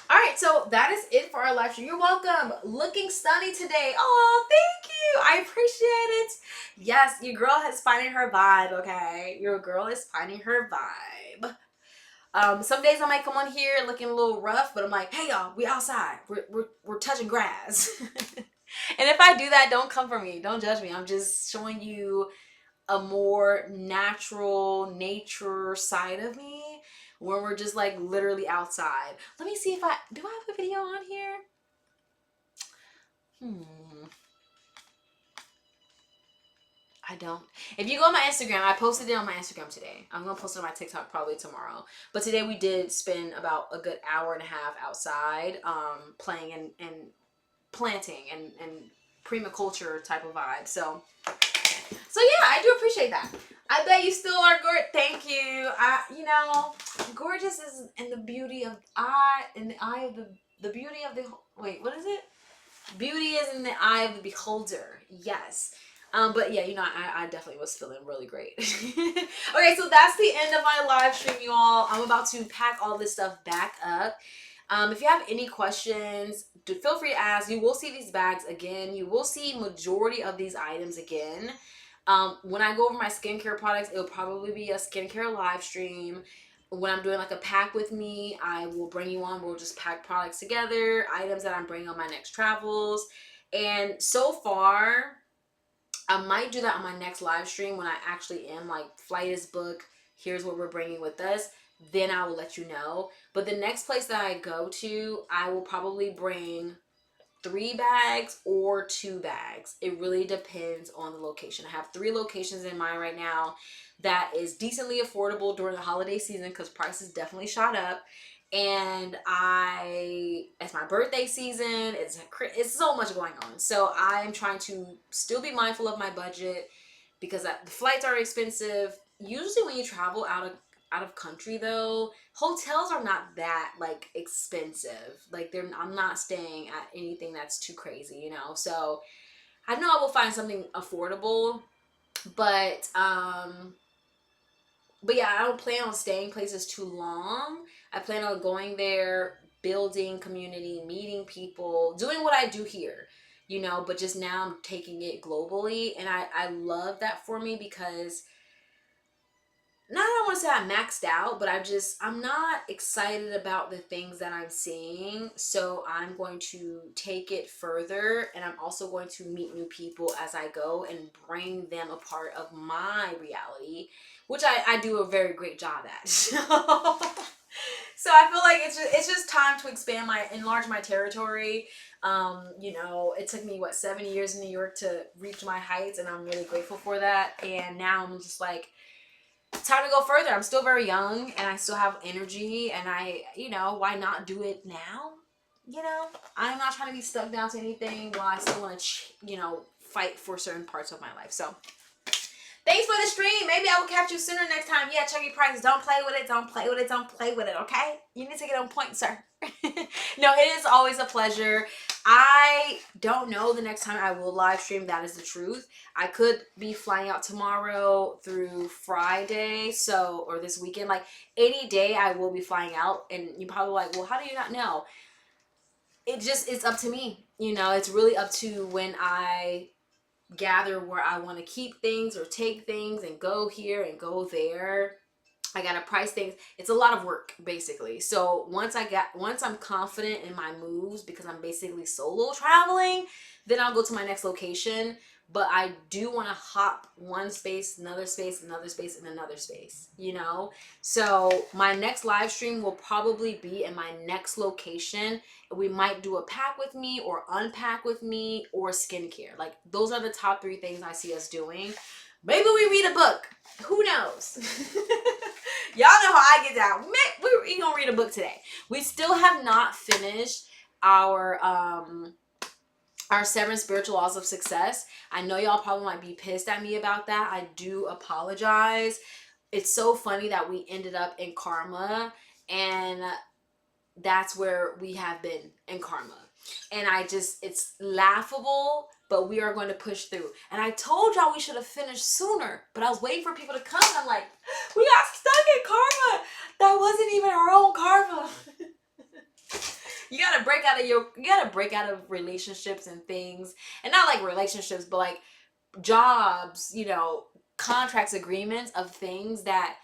All right, so that is it for our live stream. You're welcome. Looking stunning today. Oh, thank you. I appreciate it. Yes, your girl is finding her vibe. Okay, your girl is finding her vibe. Some days I might come on here looking a little rough, but I'm like, hey y'all, we outside. We're touching grass. And if I do that, don't come for me. Don't judge me. I'm just showing you a more natural nature side of me when we're just like literally outside. Let me see if I have a video on here. I don't. If you go on my Instagram, I posted it on my Instagram today. I'm gonna post it on my TikTok probably tomorrow. But today we did spend about a good hour and a half outside, playing and planting and permaculture type of vibe. So yeah, I do appreciate that. I bet you still are gorgeous. Thank you. Gorgeous is in the beauty of the eye of the beauty of the, wait, what is it? Beauty is in the eye of the beholder. Yes. But yeah, I definitely was feeling really great. Okay, so that's the end of my live stream, you all. I'm about to pack all this stuff back up. If you have any questions, feel free to ask. You will see these bags again. You will see majority of these items again. When I go over my skincare products, it'll probably be a skincare live stream. When I'm doing like a pack with me, I will bring you on. We'll just pack products together, items that I'm bringing on my next travels. And so far, I might do that on my next live stream when I actually am like, flight is booked. Here's what we're bringing with us. Then I will let you know. But the next place that I go to, I will probably bring 3 bags or 2 bags. It really depends on the location. I have 3 locations in mind right now that is decently affordable during the holiday season because prices definitely shot up. And it's my birthday season. It's so much going on. So I am trying to still be mindful of my budget because the flights are expensive. Usually when you travel out of country though, hotels are not that like expensive. Like I'm not staying at anything that's too crazy, So I know I will find something affordable, but yeah, I don't plan on staying places too long. I plan on going there, building community, meeting people, doing what I do here, but just now I'm taking it globally. And I love that for me because not that I want to say I'm maxed out, but I'm not excited about the things that I'm seeing. So I'm going to take it further, and I'm also going to meet new people as I go and bring them a part of my reality, which I do a very great job at. So I feel like it's just time to enlarge my territory. It took me 7 years in New York to reach my heights, and I'm really grateful for that. And now I'm just like, time to go further. I'm still very young and I still have energy, and why not do it now? I'm not trying to be stuck down to anything while I still want to, fight for certain parts of my life. So thanks for the stream. Maybe I will catch you sooner next time. Yeah, check your prices. Don't play with it. Don't play with it. Don't play with it. Okay? You need to get on point, sir. No, it is always a pleasure. I don't know the next time I will live stream. That is the truth. I could be flying out tomorrow through Friday, or this weekend. Like any day I will be flying out, and you're probably like, well, how do you not know? It's up to me. It's really up to when I gather where I want to keep things or take things and go here and go there. I gotta price things. It's a lot of work, basically. So once I'm confident in my moves, because I'm basically solo traveling, then I'll go to my next location. but I do want to hop one space, another space, another space, and another space, you know? So my next live stream will probably be in my next location. We might do a pack with me or unpack with me or skincare. Like, those are the top 3 things I see us doing. Maybe we read a book. Who knows? Y'all know how I get down. We're gonna read a book today. We still have not finished our 7 spiritual laws of success. I know y'all probably might be pissed at me about that. I do apologize. It's so funny that we ended up in karma, and that's where we have been in karma. And it's laughable, but we are going to push through. And I told y'all we should have finished sooner, but I was waiting for people to come. I'm like, we got stuck in karma. That wasn't even our own karma. You gotta break out of relationships and things, and not like relationships, but like jobs, you know, contracts, agreements of things that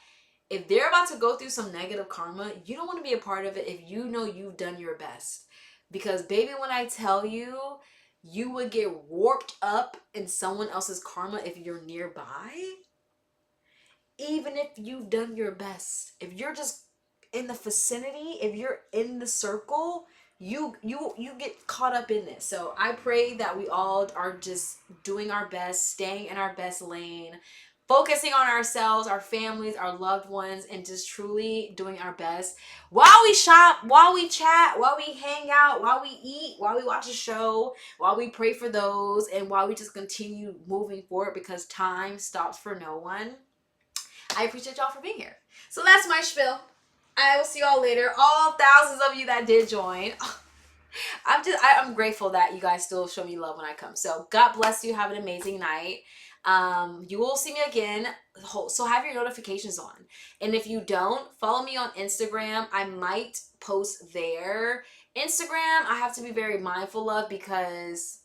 if they're about to go through some negative karma, you don't want to be a part of it if you know you've done your best. Because baby, when I tell you, you would get warped up in someone else's karma if you're nearby. Even if you've done your best, if you're just in the vicinity, if you're in the circle, you get caught up in this. So I pray that we all are just doing our best, staying in our best lane, focusing on ourselves, our families, our loved ones, and just truly doing our best while we shop, while we chat, while we hang out, while we eat, while we watch a show, while we pray for those, and while we just continue moving forward, because time stops for no one. I appreciate y'all for being here. So that's my spiel. I will see y'all later. All thousands of you that did join. I'm grateful that you guys still show me love when I come. So God bless you. Have an amazing night. You will see me again. So have your notifications on. And if you don't, follow me on Instagram. I might post there. Instagram, I have to be very mindful of, because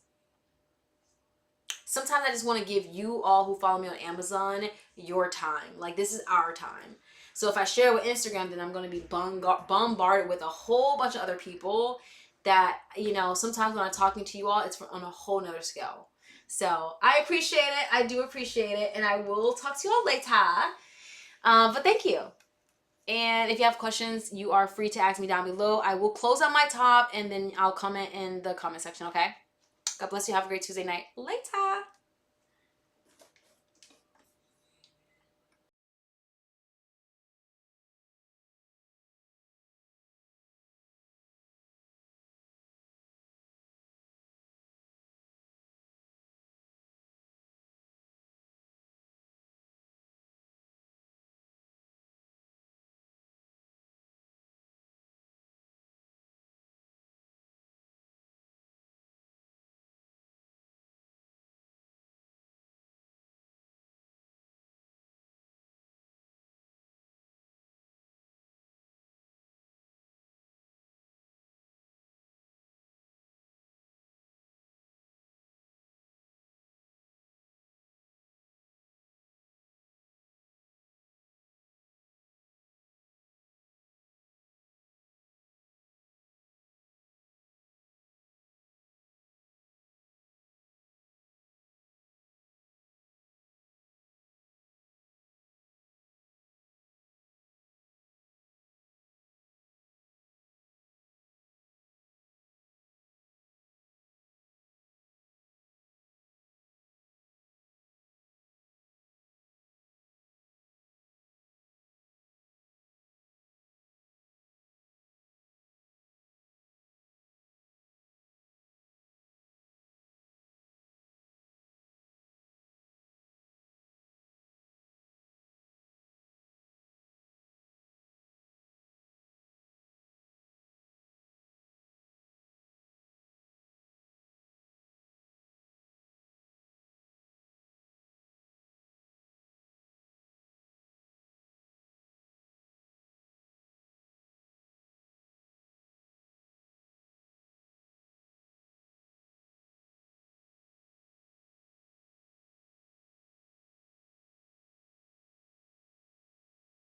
sometimes I just want to give you all who follow me on Amazon your time. Like, this is our time. So if I share with Instagram, then I'm going to be bombarded with a whole bunch of other people that, you know, sometimes when I'm talking to you all, it's on a whole nother scale. So I appreciate it. I do appreciate it. And I will talk to you all later. But thank you. And if you have questions, you are free to ask me down below. I will close on my top, and then I'll comment in the comment section, okay? God bless you. Have a great Tuesday night. Later.